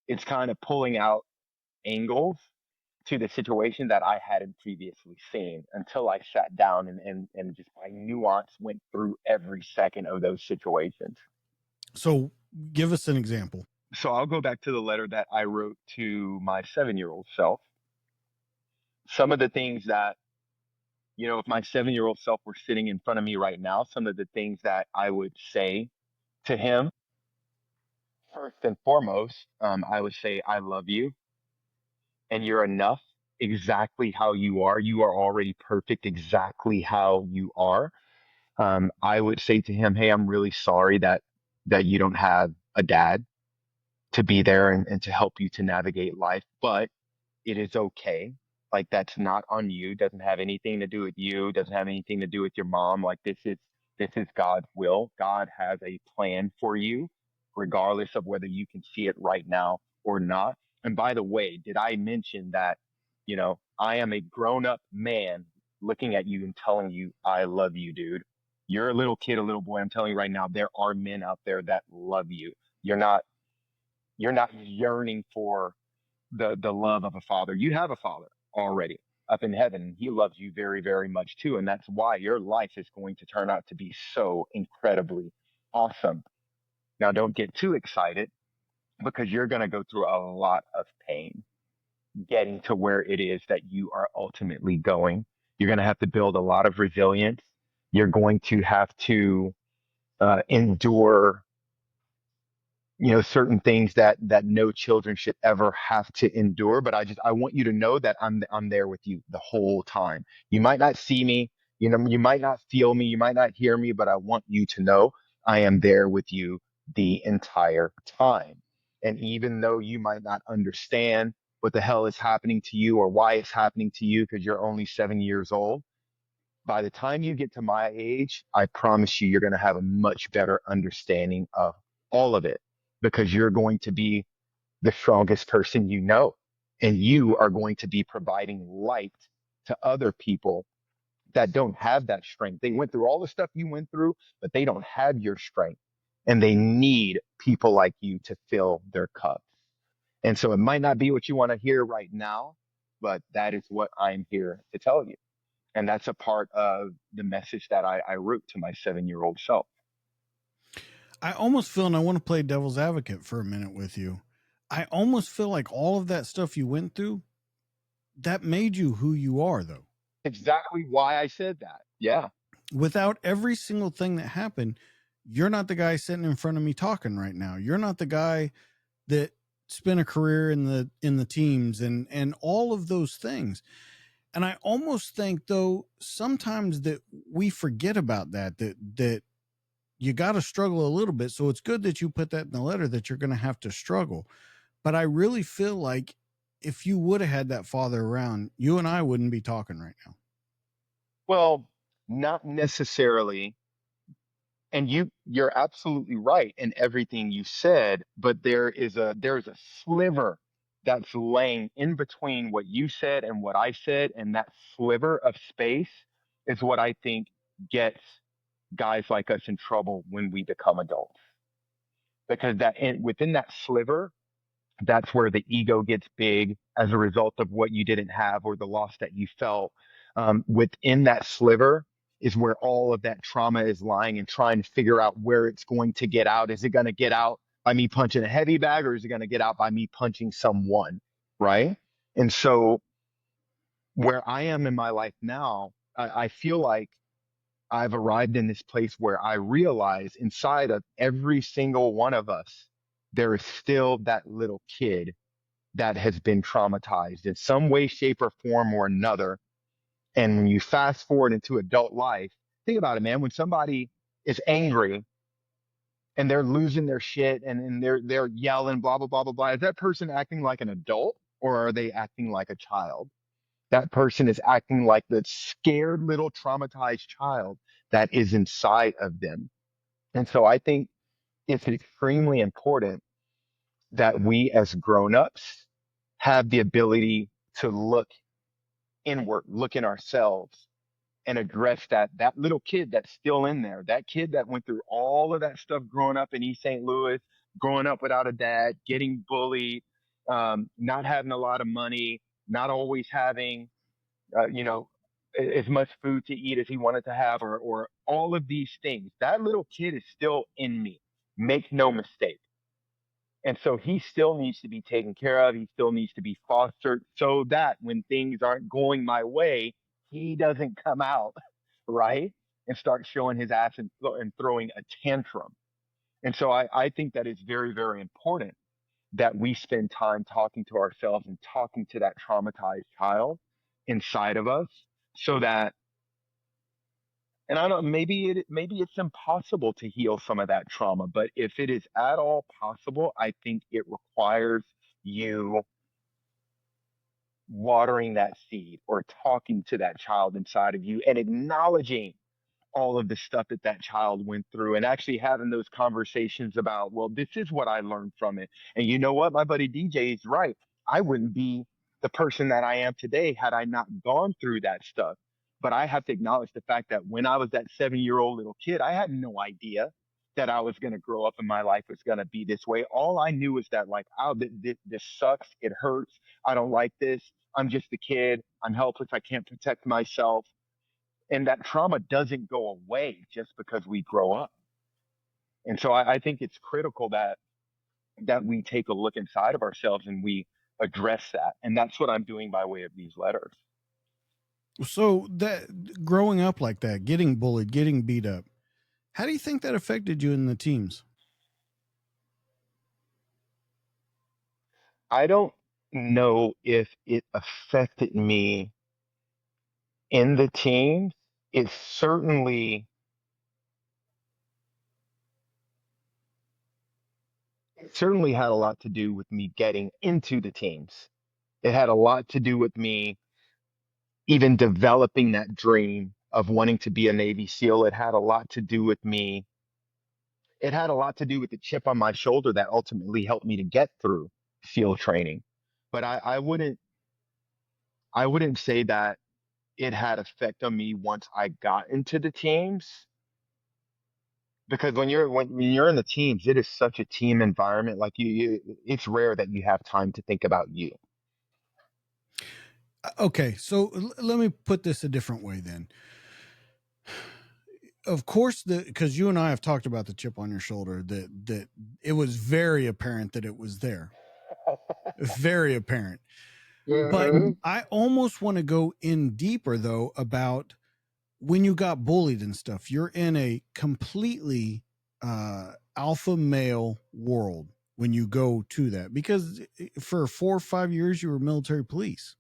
B: it's kind of pulling out angles to the situation that I hadn't previously seen until I sat down and just by nuance went through every second of those situations.
A: So give us an example.
B: So I'll go back to the letter that I wrote to my 7-year-old self. Some of the things that, if my 7-year-old self were sitting in front of me right now, some of the things that I would say to him, first and foremost, I would say, I love you and you're enough exactly how you are. You are already perfect exactly how you are. I would say to him, hey, I'm really sorry that you don't have a dad to be there and to help you to navigate life, but it is okay. Like that's not on you. Doesn't have anything to do with you. Doesn't have anything to do with your mom. Like this is God's will. God has a plan for you, regardless of whether you can see it right now or not. And by the way, did I mention that, I am a grown-up man looking at you and telling you, I love you, dude. You're a little kid, a little boy. I'm telling you right now, there are men out there that love you. You're not you're not yearning for the love of a father. You have a father already. up in heaven. He loves you very, very much too. And that's why your life is going to turn out to be so incredibly awesome. Now, don't get too excited because you're going to go through a lot of pain getting to where it is that you are ultimately going. You're going to have to build a lot of resilience. You're going to have to endure, certain things that no children should ever have to endure. But I want you to know that I'm there with you the whole time. You might not see me, you might not feel me, you might not hear me, but I want you to know I am there with you the entire time. And even though you might not understand what the hell is happening to you or why it's happening to you because you're only 7 years old, by the time you get to my age, I promise you're going to have a much better understanding of all of it because you're going to be the strongest person you know. And you are going to be providing light to other people that don't have that strength. They went through all the stuff you went through, but they don't have your strength. And they need people like you to fill their cups. And so it might not be what you want to hear right now, but that is what I'm here to tell you. And that's a part of the message that I wrote to my 7 year old self.
A: I almost feel, and I want to play devil's advocate for a minute with you. I almost feel like all of that stuff you went through, that made you who you are, though.
B: Exactly why I said that. Yeah,
A: Without every single thing that happened, you're not the guy sitting in front of me talking right now. You're not the guy that spent a career in the teams and all of those things. And I almost think though sometimes that we forget about that you got to struggle a little bit. So it's good that you put that in the letter that you're going to have to struggle. But I really feel like if you would have had that father around, you and I wouldn't be talking right now.
B: well, not necessarily. And you're absolutely right in everything you said, but there's a sliver that's laying in between what you said and what I said, and that sliver of space is what I think gets guys like us in trouble when we become adults. Because within that sliver, that's where the ego gets big as a result of what you didn't have or the loss that you felt. Within that sliver is where all of that trauma is lying and trying to figure out where it's going to get out. Is it going to get out by me punching a heavy bag or is it going to get out by me punching someone? Right. And so where I am in my life now, I feel like I've arrived in this place where I realize inside of every single one of us, there is still that little kid that has been traumatized in some way, shape, or form or another. And when you fast forward into adult life, think about it, man. When somebody is angry and they're losing their shit and they're yelling, blah, blah, blah, blah, blah, is that person acting like an adult or are they acting like a child? That person is acting like the scared little traumatized child that is inside of them. And so I think it's extremely important that we as grown-ups have the ability to look inward, look in ourselves and address that little kid that's still in there, that kid that went through all of that stuff growing up in East St. Louis, growing up without a dad, getting bullied, not having a lot of money, not always having, uh, you know, as much food to eat as he wanted to have, or all of these things. That little kid is still in me. Make no mistake. And so he still needs to be taken care of. He still needs to be fostered so that when things aren't going my way, he doesn't come out, right? And start showing his ass and throwing a tantrum. And so I think that it's very, very important that we spend time talking to ourselves and talking to that traumatized child inside of us so that, and I don't, maybe it's impossible to heal some of that trauma, but if it is at all possible, I think it requires you watering that seed or talking to that child inside of you and acknowledging all of the stuff that child went through and actually having those conversations about, well, this is what I learned from it. And you know what? My buddy DJ is right. I wouldn't be the person that I am today had I not gone through that stuff. But I have to acknowledge the fact that when I was that 7 year old little kid, I had no idea that I was going to grow up and my life was going to be this way. All I knew was that, like, oh, this sucks. It hurts. I don't like this. I'm just a kid. I'm helpless. I can't protect myself. And that trauma doesn't go away just because we grow up. And so I think it's critical that we take a look inside of ourselves and we address that. And that's what I'm doing by way of these letters.
A: So that growing up like that, getting bullied, getting beat up, how do you think that affected you in the teams?
B: I don't know if it affected me in the teams. It certainly had a lot to do with me getting into the teams. It had a lot to do with me even developing that dream of wanting to be a Navy SEAL. It had a lot to do with me. It had a lot to do with the chip on my shoulder that ultimately helped me to get through SEAL training. But I wouldn't say that it had effect on me once I got into the teams, because when you're in the teams, it is such a team environment. Like it's rare that you have time to think about you.
A: Okay, so let me put this a different way then. Of course, because you and I have talked about the chip on your shoulder, that it was very apparent that it was there, very apparent. But
B: Mhm.
A: I almost want to go in deeper though about when you got bullied and stuff. You're in a completely alpha male world when you go to that, because for 4 or 5 years you were military police,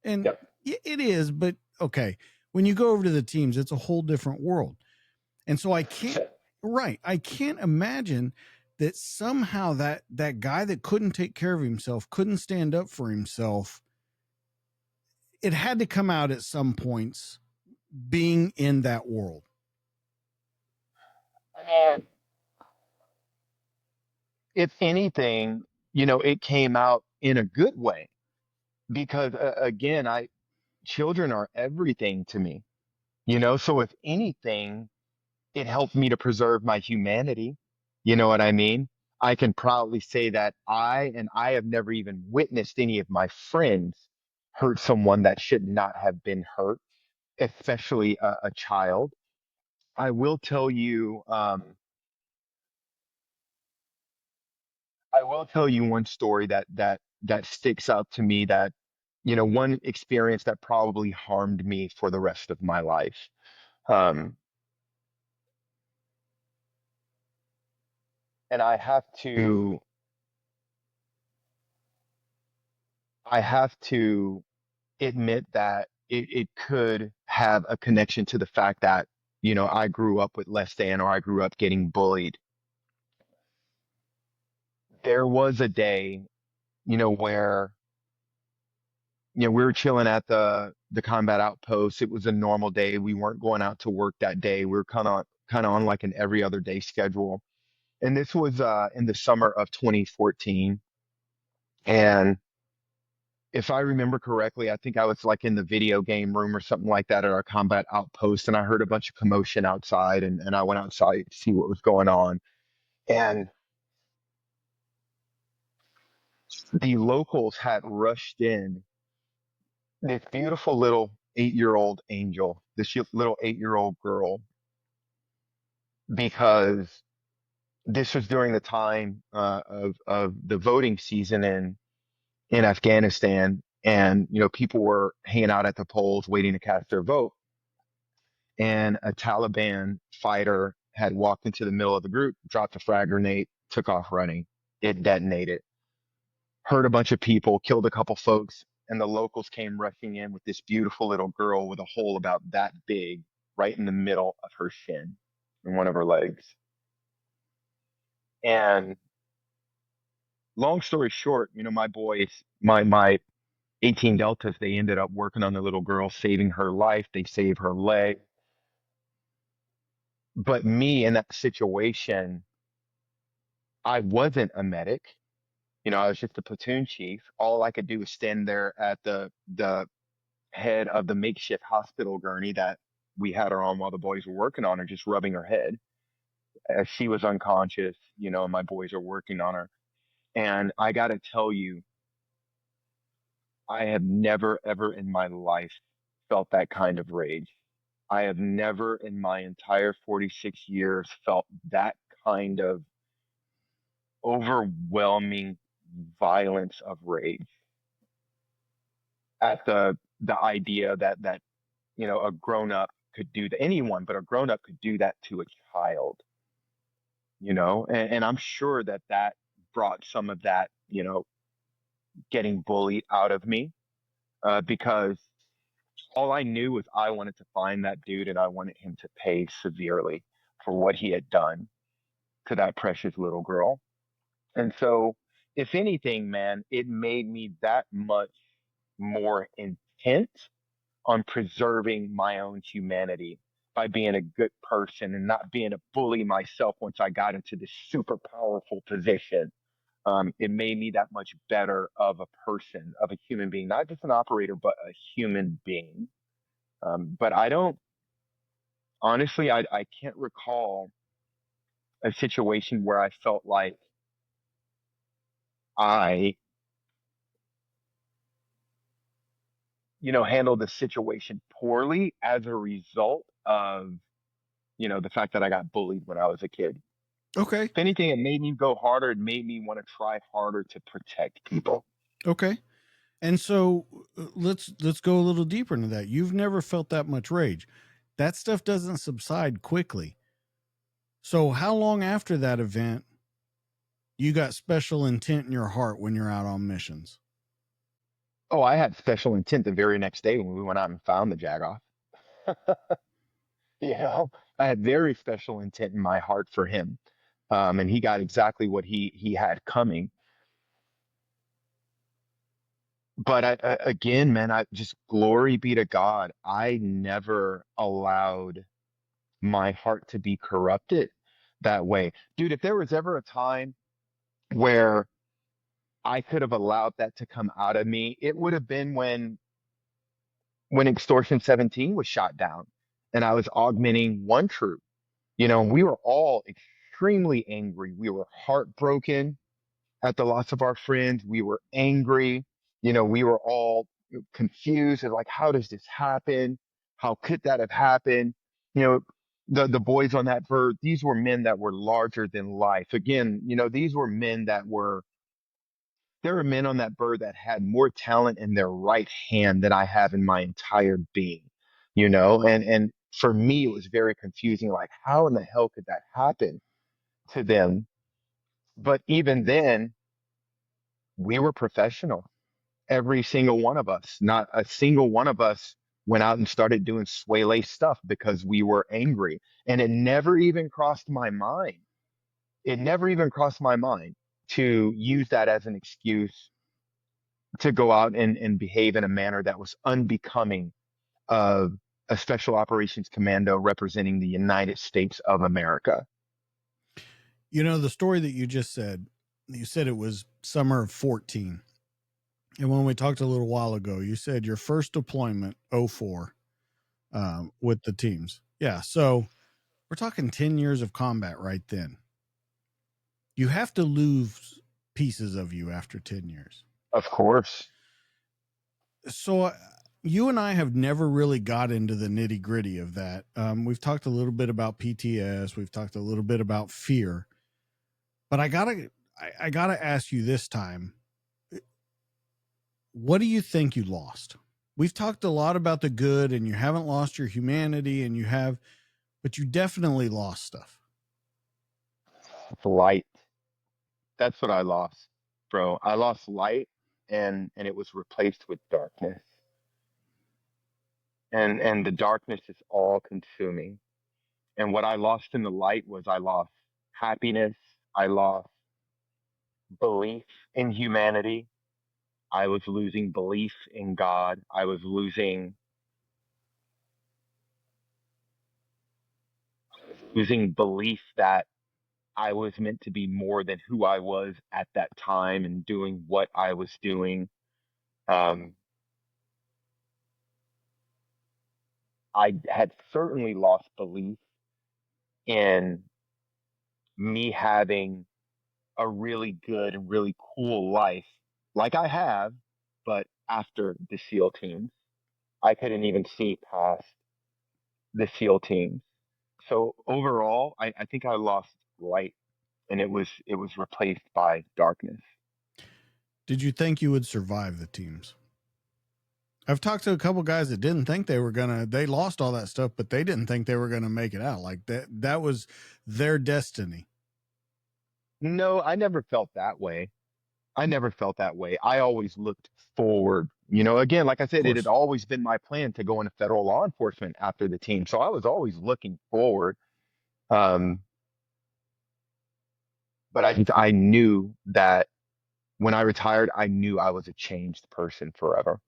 A: and
B: Yep.
A: it is. But okay, when you go over to the teams, it's a whole different world. And so I can't, right, I can't imagine that somehow that guy that couldn't take care of himself, couldn't stand up for himself, it had to come out at some points being in that world.
B: And if anything, it came out in a good way because again, I children are everything to me. So if anything, it helped me to preserve my humanity. You know what I mean? I can proudly say that I have never even witnessed any of my friends hurt someone that should not have been hurt, especially a child. I will tell you, I will tell you one story that sticks out to me, that, one experience that probably harmed me for the rest of my life. Um, and I have to admit that it could have a connection to the fact that, I grew up with less than, or I grew up getting bullied. There was a day, where, we were chilling at the combat outpost. It was a normal day. We weren't going out to work that day. We were kind of on like an every other day schedule. And this was in the summer of 2014. And if I remember correctly, I think I was like in the video game room or something like that at our combat outpost, and I heard a bunch of commotion outside, and I went outside to see what was going on. And the locals had rushed in this beautiful little 8-year-old angel, this little 8-year-old girl, because this was during the time of the voting season in Afghanistan, and people were hanging out at the polls waiting to cast their vote. And a Taliban fighter had walked into the middle of the group, dropped a frag grenade, took off running. It detonated, hurt a bunch of people, killed a couple folks, and the locals came rushing in with this beautiful little girl with a hole about that big right in the middle of her shin and one of her legs. And long story short, my boys, my 18 Deltas, they ended up working on the little girl, saving her life. They saved her leg. But me in that situation, I wasn't a medic. I was just a platoon chief. All I could do was stand there at the head of the makeshift hospital gurney that we had her on while the boys were working on her, just rubbing her head. She was unconscious, and my boys are working on her. And I got to tell you, I have never, ever in my life felt that kind of rage. I have never in my entire 46 years felt that kind of overwhelming violence of rage at the idea that a grown up could do that. Anyone but a grown up could do that to a child, and I'm sure that brought some of that, getting bullied out of me, because all I knew was I wanted to find that dude and I wanted him to pay severely for what he had done to that precious little girl. And so, if anything, man, it made me that much more intent on preserving my own humanity by being a good person and not being a bully myself once I got into this super powerful position. It made me that much better of a person, of a human being, not just an operator, but a human being. But I don't, honestly, I can't recall a situation where I felt like I, handled the situation poorly as a result of, the fact that I got bullied when I was a kid.
A: Okay.
B: If anything, it made me go harder. It made me want to try harder to protect people.
A: Okay. And so let's go a little deeper into that. You've never felt that much rage. That stuff doesn't subside quickly. So how long after that event you got special intent in your heart when you're out on missions?
B: Oh, I had special intent the very next day when we went out and found the Jagoff. You know, I had very special intent in my heart for him. And he got exactly what he had coming. But again, man, I just glory be to God. I never allowed my heart to be corrupted that way. Dude, if there was ever a time where I could have allowed that to come out of me, it would have been when Extortion 17 was shot down and I was augmenting One True. We were all extremely angry. We were heartbroken at the loss of our friends. We were angry. We were all confused and like, how does this happen? How could that have happened? You know, the boys on that bird, these were men that were larger than life. Again, these were men that were there were men on that bird that had more talent in their right hand than I have in my entire being, and for me it was very confusing, like how in the hell could that happen to them? But even then, we were professional. Every single one of us, not a single one of us went out and started doing sway stuff because we were angry. And it never even crossed my mind. It never even crossed my mind to use that as an excuse to go out and behave in a manner that was unbecoming of a special operations commando representing the United States of America.
A: The story that you said it was summer of 14. And when we talked a little while ago, you said your first deployment, 04, with the teams. Yeah. So we're talking 10 years of combat right then. You have to lose pieces of you after 10 years.
B: Of course.
A: So you and I have never really got into the nitty gritty of that. We've talked a little bit about PTS. We've talked a little bit about fear, but I gotta ask you this time, what do you think you lost? We've talked a lot about the good and you haven't lost your humanity but you definitely lost stuff.
B: Light. That's what I lost, bro. I lost light and it was replaced with darkness. And the darkness is all consuming. And what I lost in the light was I lost happiness. I lost belief in humanity. I was losing belief in God. I was losing belief that I was meant to be more than who I was at that time and doing what I was doing. Um, I had certainly lost belief in me having a really good and really cool life like I have, but after the SEAL teams, I couldn't even see past the SEAL teams. So overall, I think I lost light and it was replaced by darkness.
A: Did you think you would survive the teams? I've talked to a couple guys that didn't think they were gonna. They lost all that stuff, but they didn't think they were gonna make it out. Like that. That was their destiny.
B: No, I never felt that way. I never felt that way. I always looked forward. Again, like I
A: Of
B: said, it had
A: course.
B: always been my plan to go into federal law enforcement after the team. So I was always looking forward. Um, but I knew that when I retired, I knew I was a changed person forever.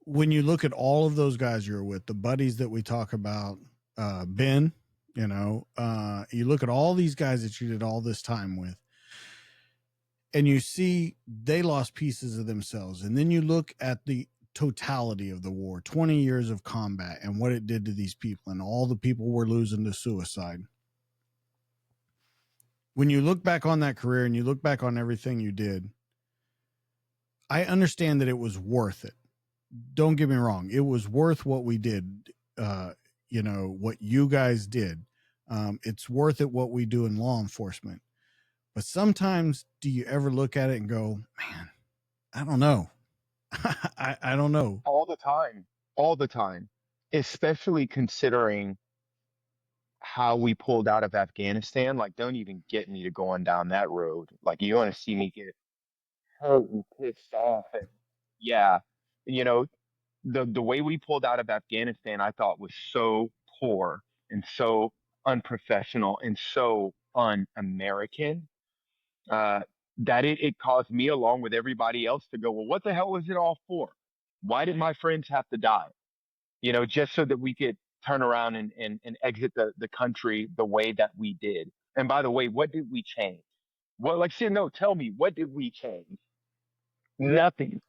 A: When you look at all of those guys you're with, the buddies that we talk about, Ben, you look at all these guys that you did all this time with, and you see they lost pieces of themselves. And then you look at the totality of the war, 20 years of combat and what it did to these people, and all the people we're losing to suicide. When you look back on that career and you look back on everything you did, I understand that it was worth it. Don't get me wrong, it was worth what we did. What you guys did. It's worth it what we do in law enforcement. But sometimes, do you ever look at it and go, "Man, I don't know. I don't know."
B: All the time, all the time, especially considering how we pulled out of Afghanistan. Like, don't even get me to going down that road. Like, you want to see me get hurt and pissed off. And yeah, you know, the way we pulled out of Afghanistan, I thought was so poor and so unprofessional and so un-American, uh, that it caused me, along with everybody else, to go, well, what the hell was it all for? Why did my friends have to die? Just so that we could turn around and exit the country the way that we did. And by the way, what did we change? Well, like, see, no, tell me, what did we change? Nothing,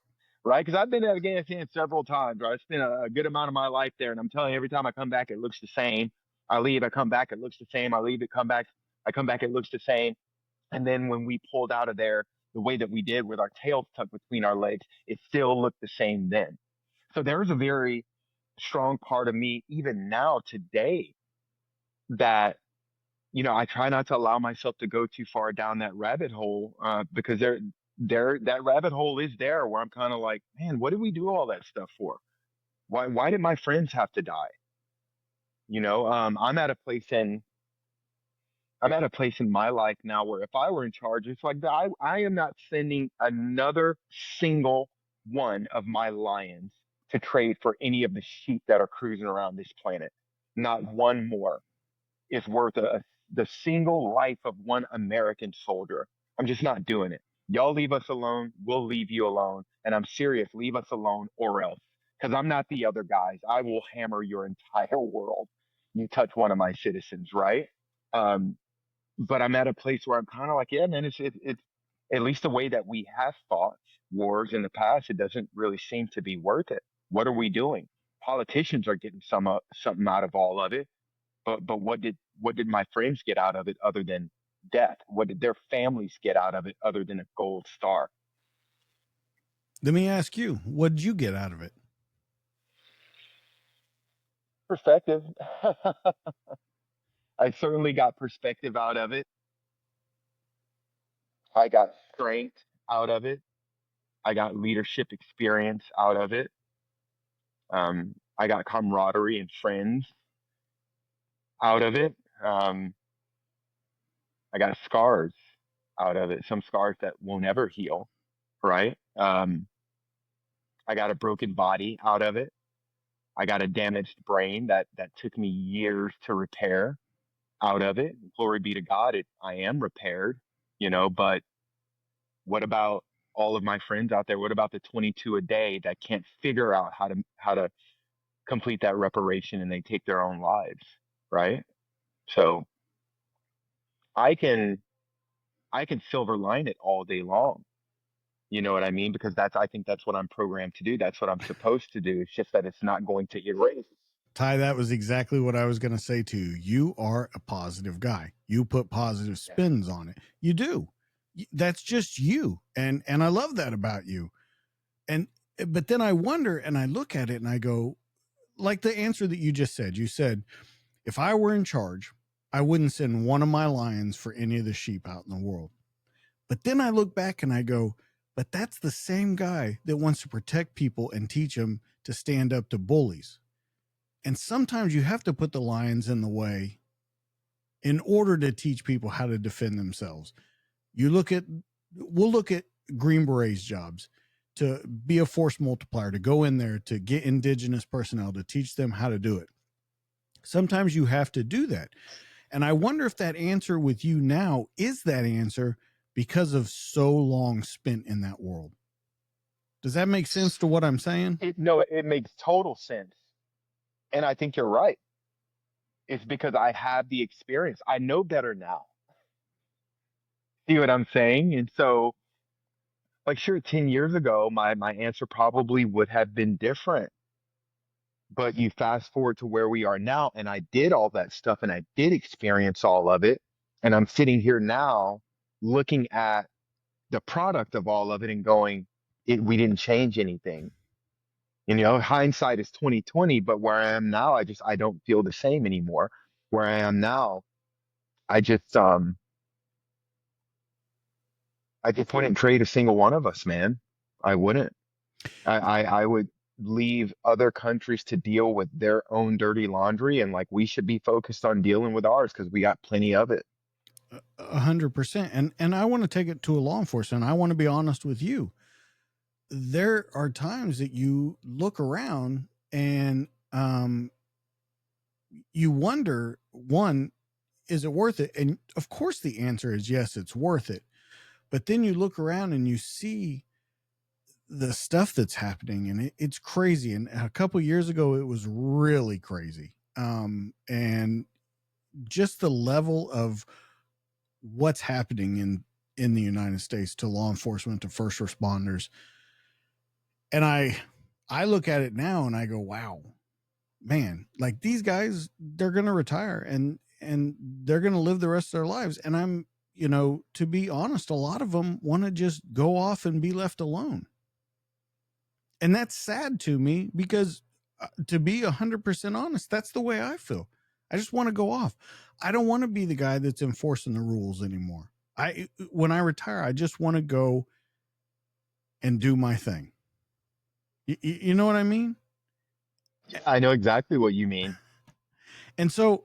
B: right? Because I've been to Afghanistan several times, right? I spent a good amount of my life there, and I'm telling you, every time I come back, it looks the same. I leave, I come back, it looks the same. I leave, it come back, I come back, it looks the same. And then when we pulled out of there the way that we did with our tails tucked between our legs, it still looked the same then. So there's a very strong part of me, even now today, that I try not to allow myself to go too far down that rabbit hole, because that rabbit hole is there where I'm kind of like, man, what did we do all that stuff for? Why did my friends have to die? I'm at a place in my life now where if I were in charge, it's like I am not sending another single one of my lions to trade for any of the sheep that are cruising around this planet. Not one more is worth the single life of one American soldier. I'm just not doing it. Y'all leave us alone. We'll leave you alone. And I'm serious. Leave us alone or else. Because I'm not the other guys. I will hammer your entire world. You touch one of my citizens, right? Um, but I'm at a place where I'm kind of like, yeah, man, it's at least the way that we have fought wars in the past, it doesn't really seem to be worth it. What are we doing? Politicians are getting something out of all of it, but what did my friends get out of it other than death? What did their families get out of it other than a gold star?
A: Let me ask you, what did you get out of it?
B: Perspective. I certainly got perspective out of it. I got strength out of it. I got leadership experience out of it. I got camaraderie and friends out of it. Um, I got scars out of it, some scars that won't ever heal, right? I got a broken body out of it. I got a damaged brain that took me years to repair out of it. Glory be to God, I am repaired, but what about all of my friends out there? What about the 22 a day that can't figure out how to complete that reparation and they take their own lives, right? So I can I can silver line it all day long. You know what I mean? Because I think that's what I'm programmed to do. That's what I'm supposed to do. It's just that it's not going to erase.
A: Ty, that was exactly what I was going to say to you. You are a positive guy. You put positive
B: Yeah.
A: spins on it. You do. That's just you. And I love that about you. And but then I wonder and I look at it and I go, like the answer that you just said. You said, if I were in charge, I wouldn't send one of my lions for any of the sheep out in the world. But then I look back and I go, but that's the same guy that wants to protect people and teach them to stand up to bullies. And sometimes you have to put the lions in the way in order to teach people how to defend themselves. You look at, we'll look at Green Berets jobs to be a force multiplier, to go in there, to get indigenous personnel, to teach them how to do it. Sometimes you have to do that. And I wonder if that answer with you now is that answer because of so long spent in that world. Does that make sense to what I'm saying?
B: No, it makes total sense. And I think you're right. It's because I have the experience. I know better now. See what I'm saying? And so, like, sure, 10 years ago, my answer probably would have been different. But you fast forward to where we are now, and I did all that stuff and I did experience all of it. And I'm sitting here now looking at the product of all of it and going, we didn't change anything. Hindsight is 2020, but where I am now, I don't feel the same anymore. Where I am now, I just um I just wouldn't trade a single one of us, man. I wouldn't. I would leave other countries to deal with their own dirty laundry, and like we should be focused on dealing with ours because we got plenty of it.
A: 100%. And I want to take it to a law enforcement. I want to be honest with you. There are times that you look around and you wonder, one, is it worth it? And of course the answer is yes, it's worth it. But then you look around and you see the stuff that's happening and it's crazy. And a couple years ago it was really crazy. And just the level of what's happening in the United States to law enforcement, to first responders. And I look at it now and I go, wow, man, like these guys, they're going to retire and they're going to live the rest of their lives. And I'm, to be honest, a lot of them want to just go off and be left alone. And that's sad to me because to be 100% honest, that's the way I feel. I just want to go off. I don't want to be the guy that's enforcing the rules anymore. When I retire, I just want to go and do my thing. You know what I mean?
B: Yeah, I know exactly what you mean.
A: And so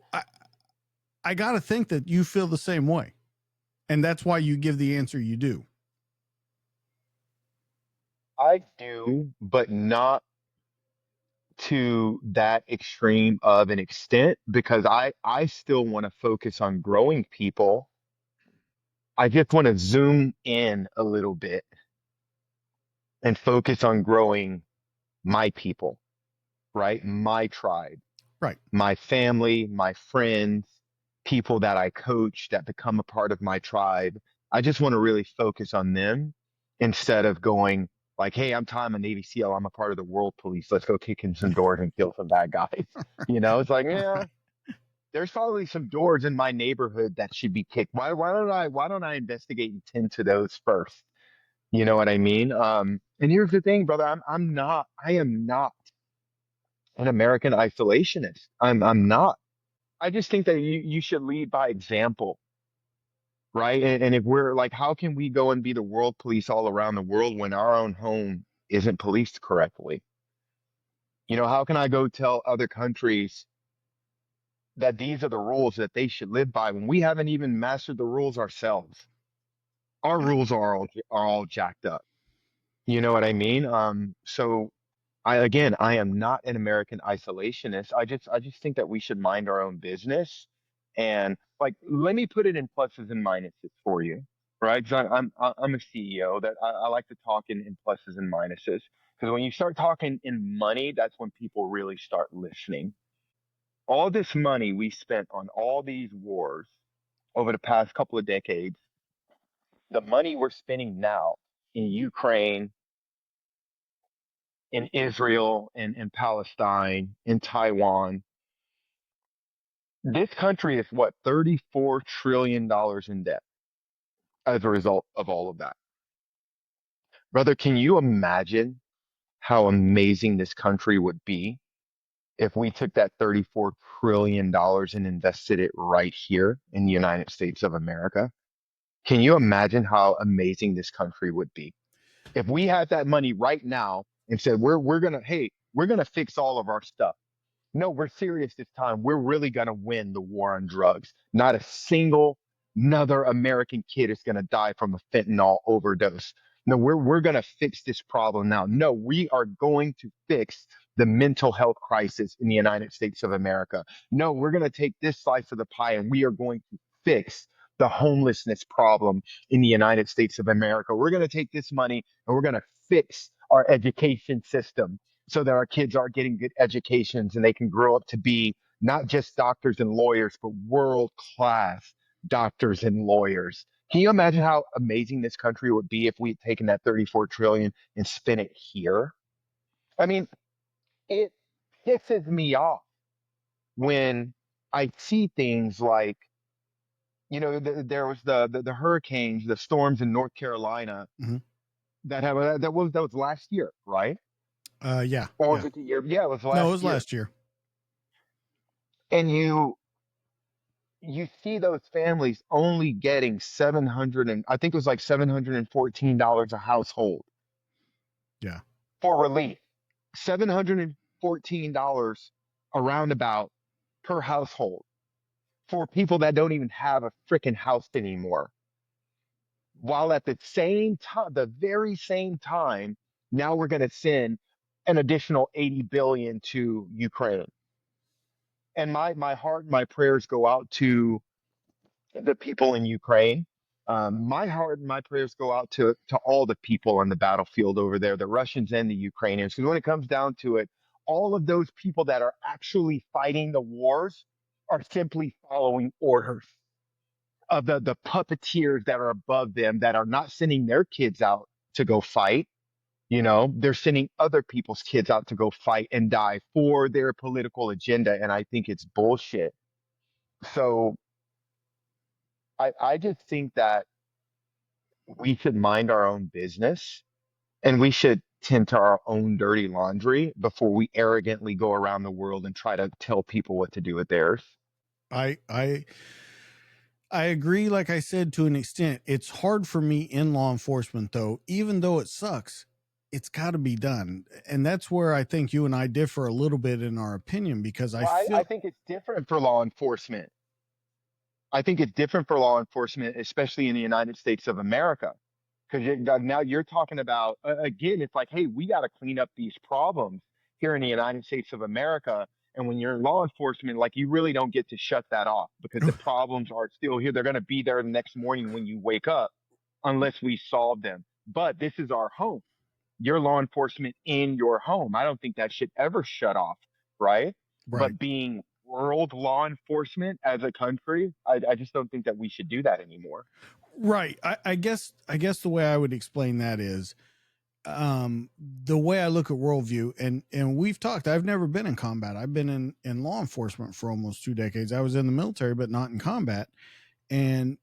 A: I got to think that you feel the same way. And that's why you give the answer you do.
B: I do, but not to that extreme of an extent because I still want to focus on growing people. I just want to zoom in a little bit and focus on growing my people, right? My tribe,
A: Right.
B: my family, my friends, people that I coach that become a part of my tribe. I just want to really focus on them instead of going like, hey, I'm a Navy SEAL. I'm a part of the world police. Let's go kick in some doors and kill some bad guys. It's like, yeah, there's probably some doors in my neighborhood that should be kicked. Why don't I investigate and tend to those first? You know what I mean? And here's the thing, brother. I am not an American isolationist. I'm not. I just think that you should lead by example, right? And if we're like, how can we go and be the world police all around the world when our own home isn't policed correctly? How can I go tell other countries that these are the rules that they should live by when we haven't even mastered the rules ourselves? Our rules are all jacked up. You know what I mean? So I am not an American isolationist. I just think that we should mind our own business. And like, let me put it in pluses and minuses for you, right? Because I'm a CEO that I like to talk in pluses and minuses. Because when you start talking in money, that's when people really start listening. All this money we spent on all these wars over the past couple of decades, the money we're spending now in Ukraine, in Israel, in Palestine, in Taiwan. This country is what, $34 trillion in debt as a result of all of that. Brother, can you imagine how amazing this country would be if we took that $34 trillion and invested it right here in the United States of America? Can you imagine how amazing this country would be? If we had that money right now and said, we're gonna, hey, we're gonna fix all of our stuff. No, we're serious this time. We're really going to win the war on drugs. Not a single another American kid is going to die from a fentanyl overdose. No, we're going to fix this problem now. No, we are going to fix the mental health crisis in the United States of America. No, we're going to take this slice of the pie and we are going to fix the homelessness problem in the United States of America. We're going to take this money and we're going to fix our education system so that our kids are getting good educations and they can grow up to be not just doctors and lawyers, but world class doctors and lawyers. Can you imagine how amazing this country would be if we had taken that 34 trillion and spent it here? I mean, it pisses me off when I see things like, there was the hurricanes, the storms in North Carolina
A: Mhm.
B: that was last year, right?
A: Yeah,
B: Or was
A: yeah.
B: it the year? Yeah, it was
A: No, it
B: last
A: was
B: year.
A: last year.
B: And you see those families only getting 700 and I think it was like $714 a household
A: Yeah.
B: for relief. $714 a roundabout per household for people that don't even have a freaking house anymore. While at the same time, the very same time, now we're going to send an additional 80 billion to Ukraine. And my heart and my prayers go out to the people in Ukraine. My heart and my prayers go out to all the people on the battlefield over there, the Russians and the Ukrainians. Because when it comes down to it, all of those people that are actually fighting the wars are simply following orders of the puppeteers that are above them that are not sending their kids out to go fight. They're sending other people's kids out to go fight and die for their political agenda. And I think it's bullshit. So I just think that we should mind our own business and we should tend to our own dirty laundry before we arrogantly go around the world and try to tell people what to do with theirs.
A: I I I agree, like I said, to an extent. It's hard for me in law enforcement though, even though it sucks, it's got to be done. And that's where I think you and I differ a little bit in our opinion because I
B: Well, I
A: feel
B: think it's different for law enforcement. I think it's different for law enforcement, especially in the United States of America. Because now you're talking about, again, it's like, hey, we got to clean up these problems here in the United States of America. And when you're in law enforcement, like you really don't get to shut that off because the problems are still here. They're going to be there the next morning when you wake up, unless we solve them. But this is our home. Your law enforcement in your home. I don't think that should ever shut off, right?
A: right.
B: But being world law enforcement as a country, I just don't think that we should do that anymore.
A: Right. I guess the way I would explain that is the way I look at worldview, and we've talked, I've never been in combat. I've been in law enforcement for almost 2 decades. I was in the military, but not in combat. And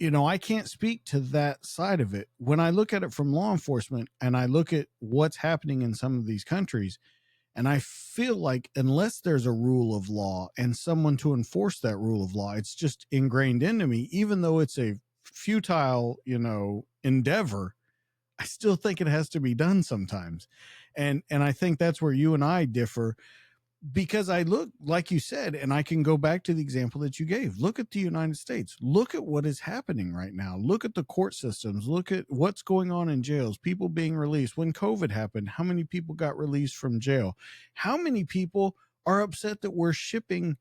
A: I can't speak to that side of it. When I look at it from law enforcement and I look at what's happening in some of these countries, and I feel like unless there's a rule of law and someone to enforce that rule of law, it's just ingrained into me, even though it's a futile, endeavor. I still think it has to be done sometimes. And I think that's where you and I differ, because I look, like you said, and I can go back to the example that you gave. Look at the United States. Look at what is happening right now. Look at the court systems. Look at what's going on in jails, people being released. When COVID happened, how many people got released from jail? How many people are upset that we're shipping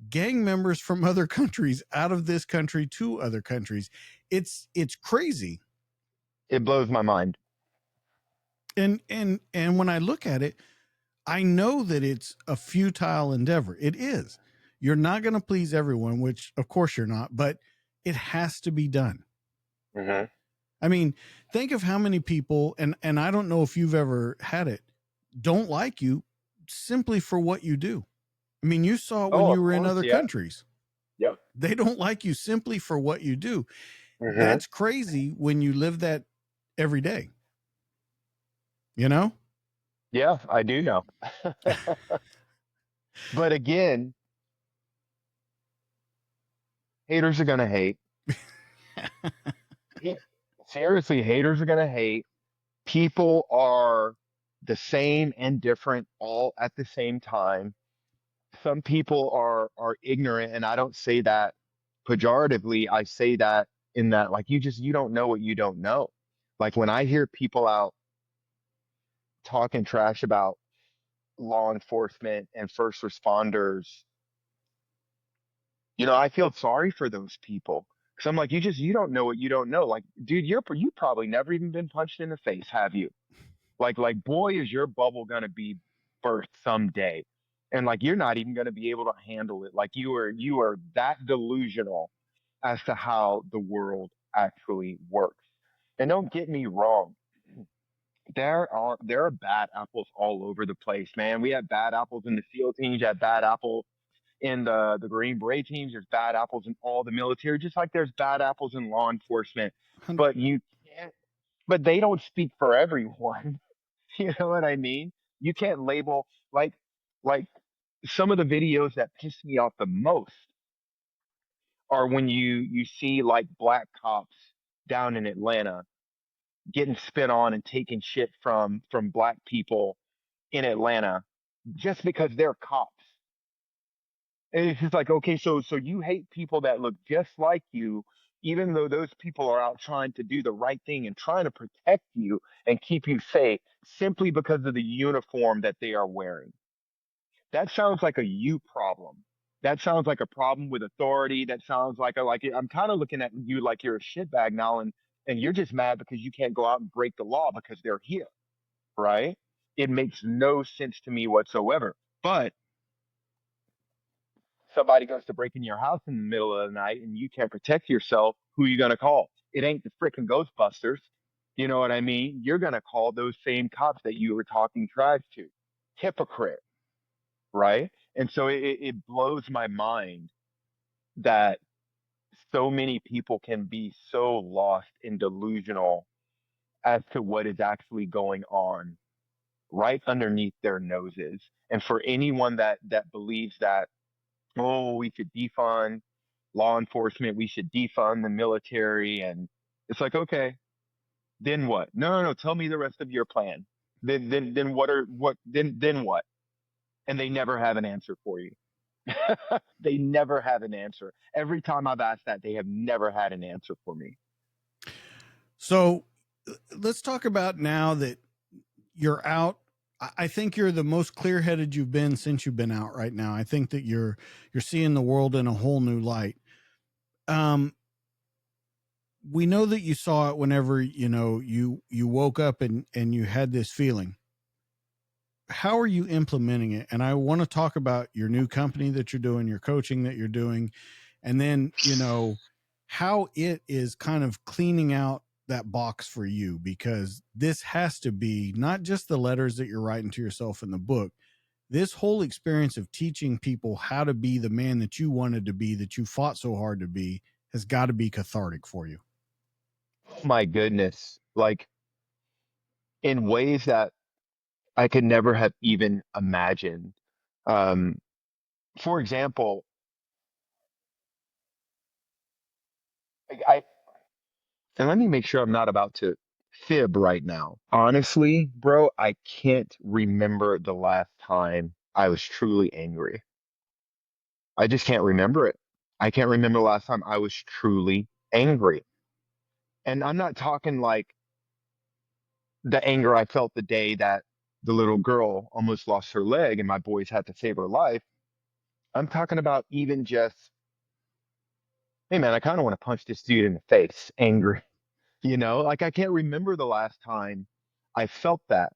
A: gang members from other countries out of this country to other countries? It's crazy.
B: It blows my mind.
A: And when I look at it, I know that it's a futile endeavor. It is. You're not going to please everyone, which of course you're not, but it has to be done.
B: Hmm.
A: I mean, think of how many people, and I don't know if you've ever had it. don't like you simply for what you do. I mean, you saw it when
B: Oh,
A: you
B: of
A: were in
B: course,
A: other
B: yeah.
A: countries.
B: Yep.
A: They don't like you simply for what you do.
B: Hmm.
A: That's crazy when you live that every day, you know?
B: Yeah, I do know. But again, haters are gonna hate. Yeah. Seriously, haters are gonna hate. People are the same and different all at the same time. Some people are ignorant, and I don't say that pejoratively. I say that in that like you don't know what you don't know. Like when I hear people out talking trash about law enforcement and first responders, I feel sorry for those people. Because I'm like, you don't know what you don't know. Like, dude, you probably never even been punched in the face, have you? Boy, is your bubble gonna be burst someday. And like you're not even gonna be able to handle it. Like you are that delusional as to how the world actually works. And don't get me wrong, there are bad apples all over the place, man. We have bad apples in the SEAL teams, you have bad apples in the Green Beret teams, there's bad apples in all the military, just like there's bad apples in law enforcement. But you can't but they don't speak for everyone. You know what I mean? You can't label like some of the videos that piss me off the most are when you see like black cops down in Atlanta getting spit on and taking shit from black people in Atlanta just because they're cops. And it's just like, okay, so you hate people that look just like you, even though those people are out trying to do the right thing and trying to protect you and keep you safe simply because of the uniform that they are wearing. That sounds like a you problem. That sounds like a problem with authority. That sounds like I'm kind of looking at you like you're a shitbag now, and you're just mad because you can't go out and break the law because they're here, right? It makes no sense to me whatsoever. But somebody goes to break in your house in the middle of the night and you can't protect yourself, who are you gonna call? It ain't the freaking Ghostbusters. You know what I mean? You're gonna call those same cops that you were talking trash to. Hypocrite, right? And so it blows my mind that so many people can be so lost and delusional as to what is actually going on right underneath their noses. And for anyone that believes that, oh, we should defund law enforcement, we should defund the military, and it's like, okay, then what? No, no, no. Tell me the rest of your plan. Then then what? And they never have an answer for you. They never have an answer. Every time I've asked that, they have never had an answer for me.
A: So let's talk about now that you're out. I think you're the most clear-headed you've been since you've been out right now. I think that you're seeing the world in a whole new light. Um, we know that you saw it whenever you woke up and you had this feeling. How are you implementing it? And I want to talk about your new company that you're doing, your coaching that you're doing, and then how it is kind of cleaning out that box for you, because this has to be not just the letters that you're writing to yourself in the book. This whole experience of teaching people how to be the man that you wanted to be, that you fought so hard to be, has got to be cathartic for you.
B: Oh my goodness. Like in ways that I could never have even imagined. Um, for example, I and let me make sure I'm not about to fib right now. Honestly, bro, I can't remember the last time I was truly angry. I just can't remember it. I can't remember the last time I was truly angry. And I'm not talking like the anger I felt the day that the little girl almost lost her leg and my boys had to save her life. I'm talking about even just, hey man, I kind of want to punch this dude in the face, angry. Like I can't remember the last time I felt that.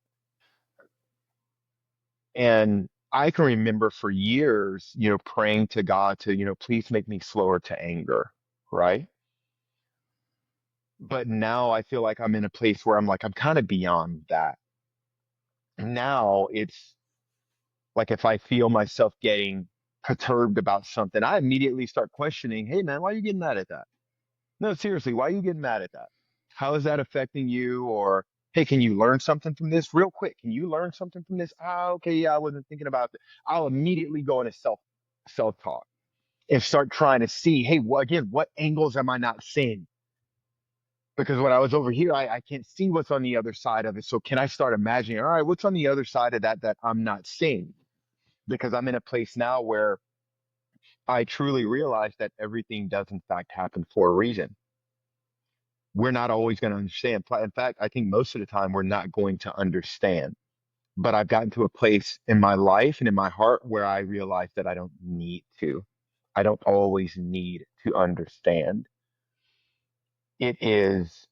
B: And I can remember for years, praying to God to, please make me slower to anger, right? But now I feel like I'm in a place where I'm like, I'm kind of beyond that. Now it's like if I feel myself getting perturbed about something, I immediately start questioning, hey man, why are you getting mad at that? No, seriously, why are you getting mad at that? How is that affecting you? Or, hey, can you learn something from this real quick? Can you learn something from this? Ah, okay, yeah, I wasn't thinking about that. I'll immediately go into self talk and start trying to see, hey, again, what angles am I not seeing? Because when I was over here, I can't see what's on the other side of it. So can I start imagining, all right, what's on the other side of that I'm not seeing? Because I'm in a place now where I truly realize that everything does in fact happen for a reason. We're not always going to understand. In fact, I think most of the time we're not going to understand. But I've gotten to a place in my life and in my heart where I realize that I don't need to. I don't always need to understand. It is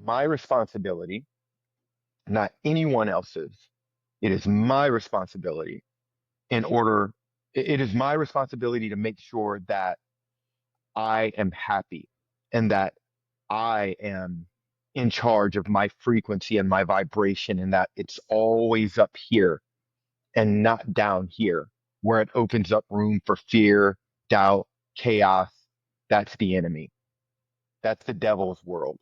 B: my responsibility, not anyone else's. It is my responsibility in order, it is my responsibility to make sure that I am happy and that I am in charge of my frequency and my vibration, and that it's always up here and not down here where it opens up room for fear, doubt, chaos. That's the enemy. That's the devil's world.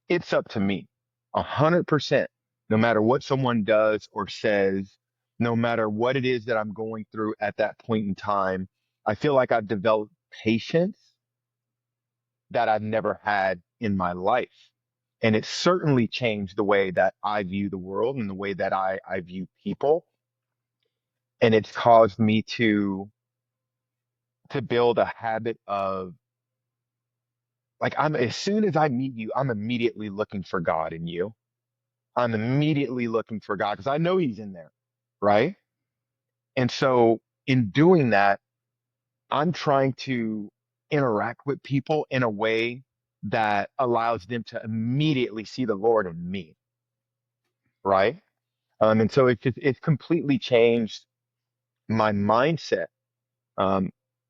B: It's up to me 100%, no matter what someone does or says, no matter what it is that I'm going through at that point in time. I feel like I've developed patience that I've never had in my life. And it's certainly changed the way that I view the world and the way that I view people. And it's caused me to build a habit of like I'm as soon as I meet you, I'm immediately looking for God in you. I'm immediately looking for God because I know He's in there, right? And so in doing that, I'm trying to interact with people in a way that allows them to immediately see the Lord in me, right? And so it's completely changed my mindset. Um,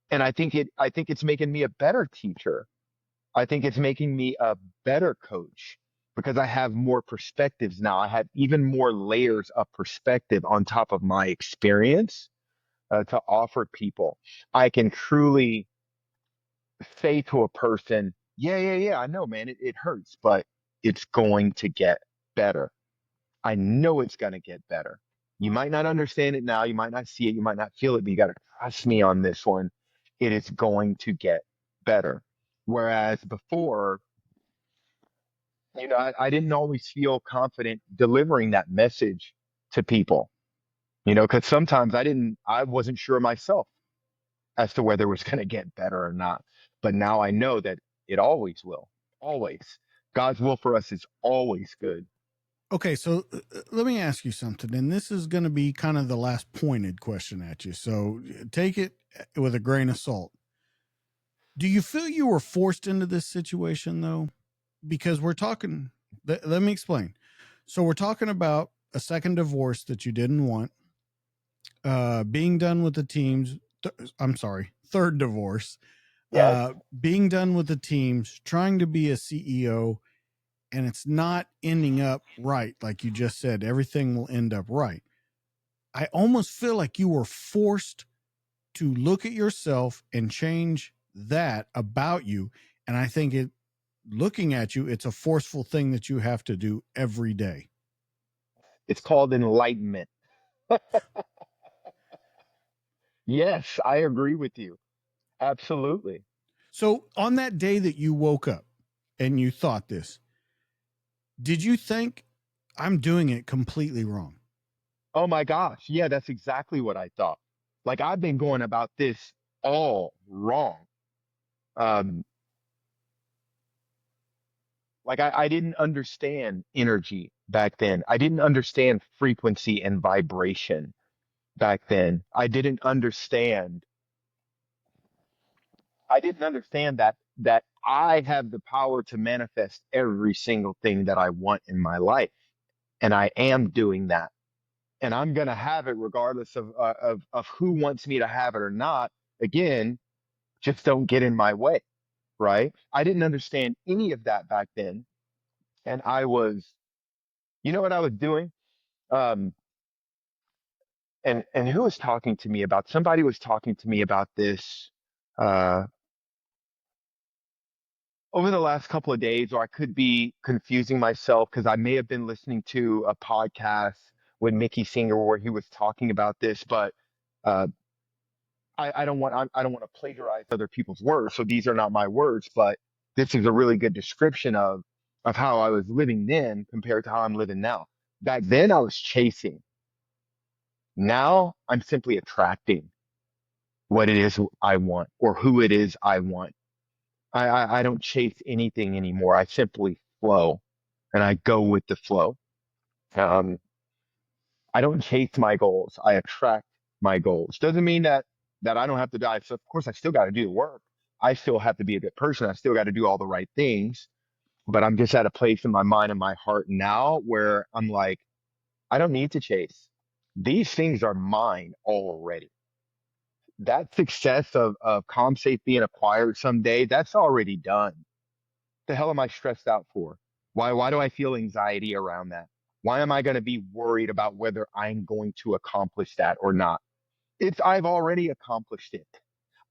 B: and I think it's making me a better teacher. I think it's making me a better coach because I have more perspectives now. I have even more layers of perspective on top of my experience to offer people. I can truly say to a person, yeah, I know, man, it hurts, but it's going to get better. I know it's going to get better. You might not understand it now. You might not see it. You might not feel it, but you got to trust me on this one. It is going to get better. Whereas before, I didn't always feel confident delivering that message to people, because sometimes I wasn't sure myself as to whether it was going to get better or not. But now I know that it always will. Always. God's will for us is always good.
A: Okay, so let me ask you something, and this is going to be kind of the last pointed question at you. So take it with a grain of salt. Do you feel you were forced into this situation though? Because we're talking, let me explain. So we're talking about a second divorce that you didn't want, being done with the teams. I'm sorry, third divorce,
B: Yes.
A: being done with the teams, trying to be a CEO, and it's not ending up right. Like you just said, everything will end up right. I almost feel like you were forced to look at yourself and change that about you. And I think looking at you, it's a forceful thing that you have to do every day.
B: It's called enlightenment. Yes, I agree with you. Absolutely.
A: So on that day that you woke up and you thought this, did you think I'm doing it completely wrong?
B: Oh my gosh. Yeah, that's exactly what I thought. Like I've been going about this all wrong. Um, like I didn't understand energy back then. I didn't understand frequency and vibration back then. I didn't understand that I have the power to manifest every single thing that I want in my life. And I am doing that. And I'm going to have it regardless of who wants me to have it or not. Again, just don't get in my way, right? I didn't understand any of that back then. And you know what I was doing? And who was talking to me about, somebody was talking to me about this uh over the last couple of days, or I could be confusing myself because I may have been listening to a podcast with Mickey Singer where he was talking about this, but uh, I don't want to plagiarize other people's words, so these are not my words, but this is a really good description of how I was living then compared to how I'm living now. Back then, I was chasing. Now, I'm simply attracting what it is I want or who it is I want. I don't chase anything anymore. I simply flow and I go with the flow. Um, I don't chase my goals. I attract my goals. Doesn't mean that I don't have to die. So of course I still got to do the work. I still have to be a good person. I still got to do all the right things. But I'm just at a place in my mind and my heart now where I'm like, I don't need to chase. These things are mine already. That success of ComSafe being acquired someday, that's already done. The hell am I stressed out for? Why do I feel anxiety around that? Why am I going to be worried about whether I'm going to accomplish that or not? I've already accomplished it.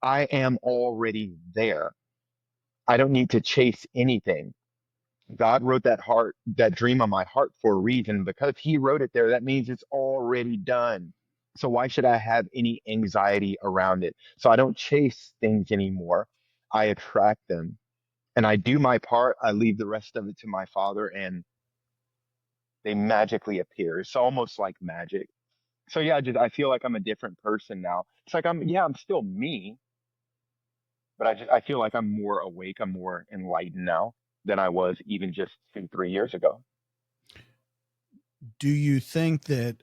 B: I am already there. I don't need to chase anything. God wrote that dream on my heart for a reason. Because he wrote it there, that means it's already done. So why should I have any anxiety around it? So I don't chase things anymore. I attract them and I do my part. I leave the rest of it to my father and they magically appear. It's almost like magic. So yeah, I feel like I'm a different person now. It's like I'm still me, but I feel like I'm more awake, I'm more enlightened now than I was even just 2, 3 years ago.
A: Do you think that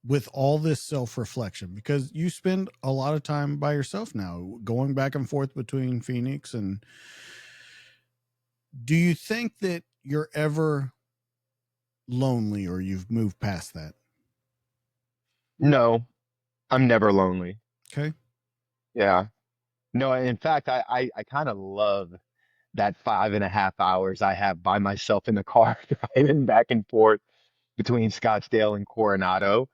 A: with all this self reflection, because you spend a lot of time by yourself now, going back and forth between Phoenix, and do you think that you're ever lonely or you've moved past that?
B: No, I'm never lonely.
A: Okay.
B: Yeah. No, in fact, I kind of love that 5.5 hours I have by myself in the car driving back and forth between Scottsdale and Coronado.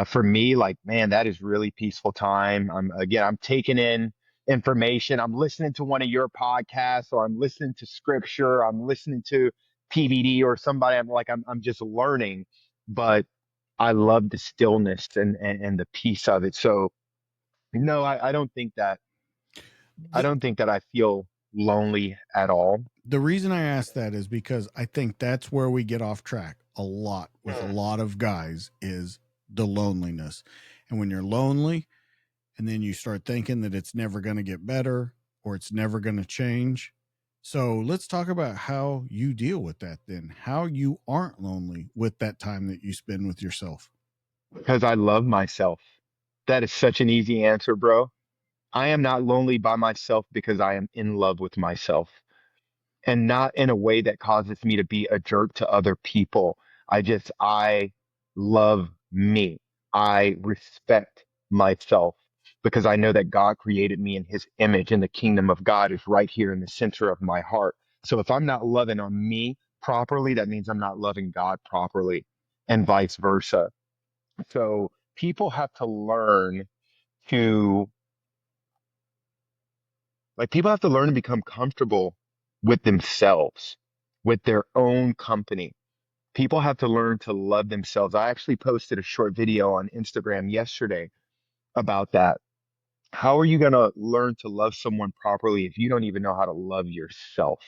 B: For me, like, man, that is really peaceful time. I'm taking in information. I'm listening to one of your podcasts, or I'm listening to scripture. I'm listening to PVD or somebody. I'm just learning, but I love the stillness and the peace of it. So no, I
A: The
B: don't think that I feel lonely at all.
A: the reason I ask that is because I think that's where we get off track a lot with a
B: Mm.
A: lot of guys is the loneliness. And when you're lonely and then you start thinking that it's never going to get better or it's never going to change. So let's talk about how you deal with that then. How you aren't lonely with that time that you spend with yourself.
B: Because I love myself. That is such an easy answer, bro. I am not lonely by myself because I am in love with myself and not in a way that causes me to be a jerk to other people. I love me. I respect myself because I know that God created me in his image and the kingdom of God is right here in the center of my heart. So if I'm not loving on me properly, that means I'm not loving God properly and vice versa. So people have to learn to people have to learn to become comfortable with themselves, with their own company. People have to learn to love themselves. I actually posted a short video on Instagram yesterday about that. How are you going to learn to love someone properly if you don't even know how to love yourself?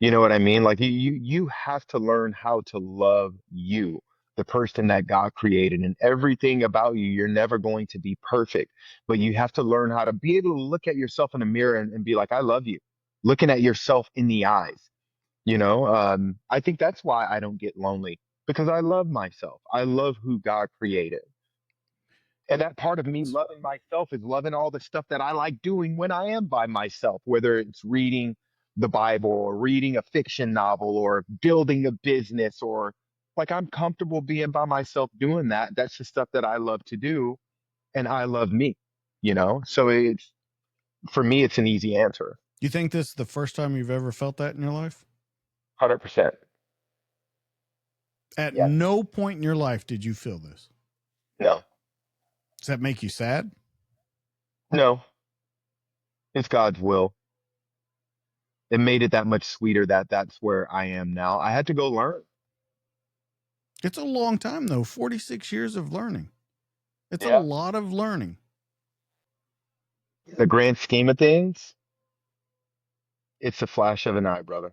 B: You know what I mean? Like you have to learn how to love you, the person that God created, and everything about you. You're never going to be perfect, but you have to learn how to be able to look at yourself in the mirror and be like, I love you. Looking at yourself in the eyes, I think that's why I don't get lonely because I love myself. I love who God created. And that part of me loving myself is loving all the stuff that I like doing when I am by myself, whether it's reading the Bible or reading a fiction novel or building a business or like I'm comfortable being by myself doing that. That's the stuff that I love to do. And I love me. So for me, it's an easy answer.
A: You think this is the first time you've ever felt that in your life?
B: 100%.
A: At
B: Yes.
A: no point in your life did you feel this.
B: No.
A: Does that make you sad?
B: No. It's God's will. It made it that much sweeter that that's where I am now. I had to go learn.
A: It's a long time, though. 46 years of learning. It's a
B: Yeah.
A: lot of learning.
B: The grand scheme of things, it's a flash of an eye, brother.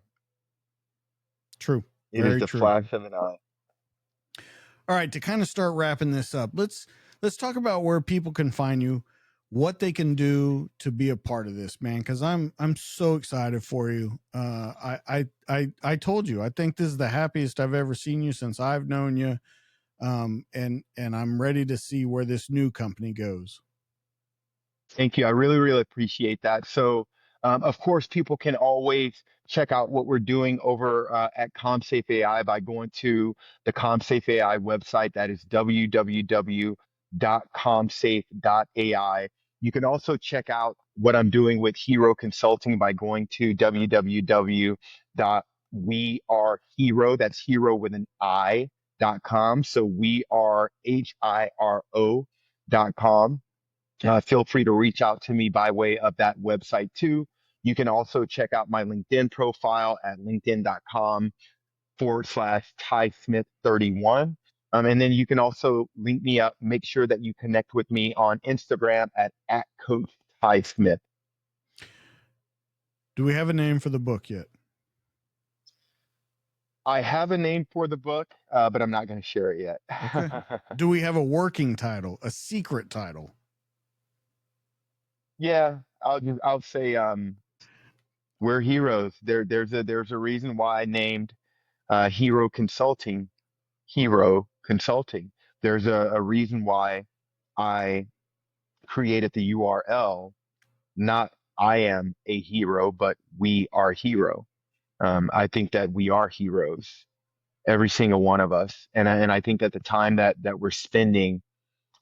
A: True.
B: It is
A: Very
B: the
A: true.
B: flash of an eye.
A: All right, to kind of start wrapping this up, let's talk about where people can find you, what they can do to be a part of this, man. Because I'm so excited for you. I told you I think this is the happiest I've ever seen you since I've known you. And I'm ready to see where this new company goes.
B: Thank you. I really, really appreciate that. So, of course, people can always check out what we're doing over at ComSafe AI by going to the ComSafe AI website. That is www.comsafe.ai. You can also check out what I'm doing with Hero Consulting by going to www.wearehero. That's hero with an I.com. So we are HIRO.com. Feel free to reach out to me by way of that website too. You can also check out my LinkedIn profile at linkedin.com/Ty Smith 31. And then you can also link me up, make sure that you connect with me on Instagram at Coach Ty Smith.
A: Do we have a name for the book yet?
B: I have a name for the book, but I'm not going to share it yet.
A: Okay. Do we have a working title, a secret title?
B: Yeah, I'll say we're heroes. There's a reason why I named Hero Consulting Hero Consulting. There's a reason why I created the URL, not I am a hero, but we are hero. I think that we are heroes, every single one of us. And I think that the time that we're spending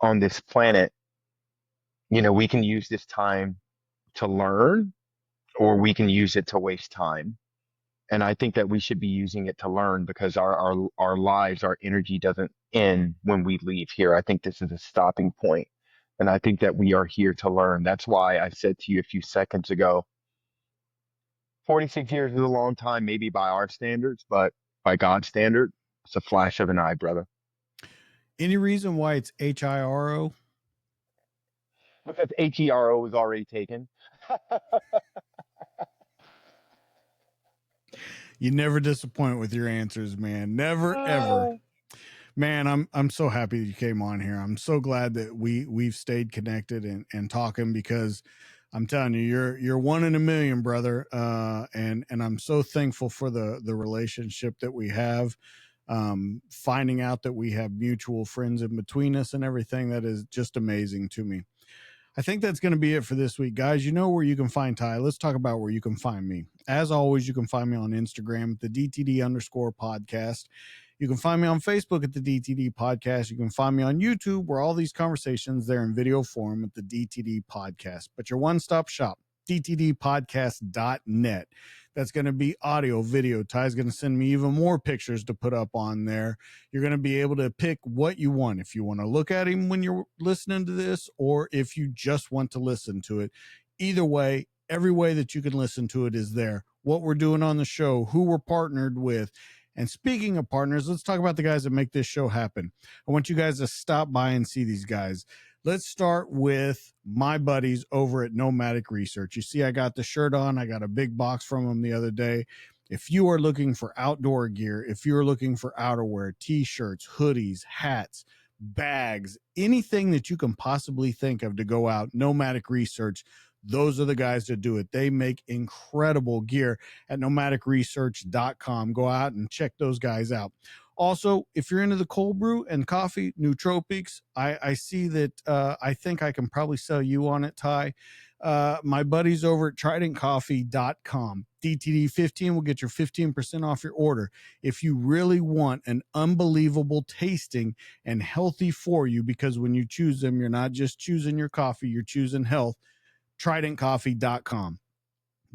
B: on this planet, we can use this time to learn or we can use it to waste time. And I think that we should be using it to learn because our lives, our energy doesn't end when we leave here. I think this is a stopping point. And I think that we are here to learn. That's why I said to you a few seconds ago, 46 years is a long time, maybe by our standards, but by God's standard, it's a flash of an eye, brother.
A: Any reason why it's HIRO?
B: Because HERO was already taken.
A: You never disappoint with your answers, man. Never ever. Man, I'm so happy that you came on here. I'm so glad that we've stayed connected and talking because I'm telling you, you're one in a million, brother. And I'm so thankful for the relationship that we have. Finding out that we have mutual friends in between us and everything, that is just amazing to me. I think that's going to be it for this week, guys. You know where you can find Ty. Let's talk about where you can find me. As always, you can find me on Instagram at the DTD_podcast. You can find me on Facebook at the DTD podcast. You can find me on YouTube where all these conversations they're in video form at the DTD podcast. But your one-stop shop, DTDpodcast.net. That's going to be audio, video. Ty's going to send me even more pictures to put up on there. You're going to be able to pick what you want. If you want to look at him when you're listening to this, or if you just want to listen to it. Either way, every way that you can listen to it is there. What we're doing on the show, who we're partnered with. And speaking of partners, let's talk about the guys that make this show happen. I want you guys to stop by and see these guys. Let's start with my buddies over at Nomadic Research. You see, I got the shirt on. I got a big box from them the other day. If you are looking for outdoor gear, if you're looking for outerwear, t-shirts, hoodies, hats, bags, anything that you can possibly think of to go out, Nomadic Research, those are the guys that do it. They make incredible gear at nomadicresearch.com. Go out and check those guys out. Also, if you're into the cold brew and coffee, nootropics, I see that I think I can probably sell you on it, Ty. My buddies over at tridentcoffee.com. DTD15 will get your 15% off your order. If you really want an unbelievable tasting and healthy for you, because when you choose them, you're not just choosing your coffee, you're choosing health, tridentcoffee.com.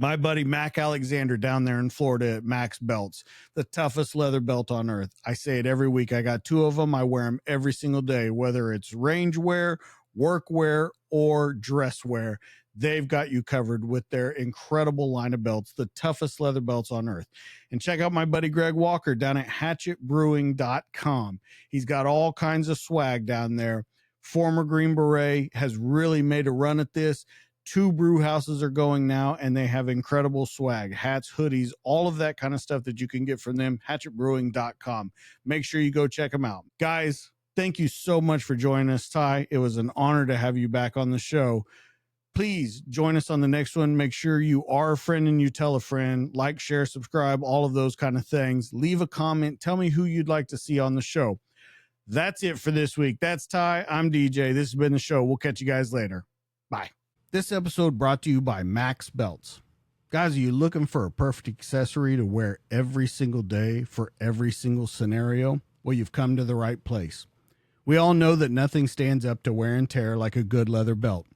A: My buddy Mac Alexander down there in Florida at Max Belts, the toughest leather belt on earth. I say it every week. I got 2 of them. I wear them every single day, whether it's range wear, work wear, or dress wear. They've got you covered with their incredible line of belts, the toughest leather belts on earth. And check out my buddy Greg Walker down at hatchetbrewing.com. He's got all kinds of swag down there. Former Green Beret has really made a run at this. 2 brew houses are going now, and they have incredible swag, hats, hoodies, all of that kind of stuff that you can get from them. Hatchetbrewing.com. Make sure you go check them out. Guys, thank you so much for joining us, Ty. It was an honor to have you back on the show. Please join us on the next one. Make sure you are a friend and you tell a friend. Like, share, subscribe, all of those kind of things. Leave a comment. Tell me who you'd like to see on the show. That's it for this week. That's Ty. I'm DJ. This has been the show. We'll catch you guys later. Bye. This episode brought to you by Max Belts. Guys, are you looking for a perfect accessory to wear every single day for every single scenario? Well, you've come to the right place. We all know that nothing stands up to wear and tear like a good leather belt.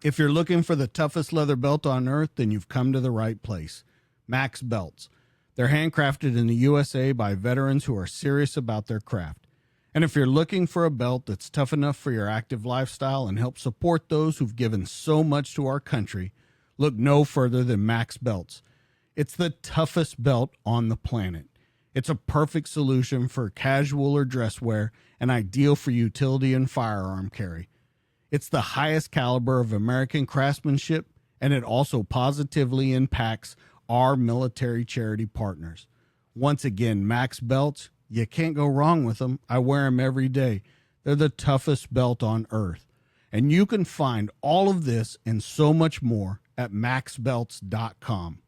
A: If you're looking for the toughest leather belt on earth, then you've come to the right place. Max Belts. They're handcrafted in the USA by veterans who are serious about their craft. And if you're looking for a belt that's tough enough for your active lifestyle and help support those who've given so much to our country, look no further than Max Belts. It's the toughest belt on the planet. It's a perfect solution for casual or dress wear and ideal for utility and firearm carry. It's the highest caliber of American craftsmanship, and it also positively impacts our military charity partners. Once again, Max Belts, you can't go wrong with them. I wear them every day. They're the toughest belt on earth. And you can find all of this and so much more at maxbelts.com.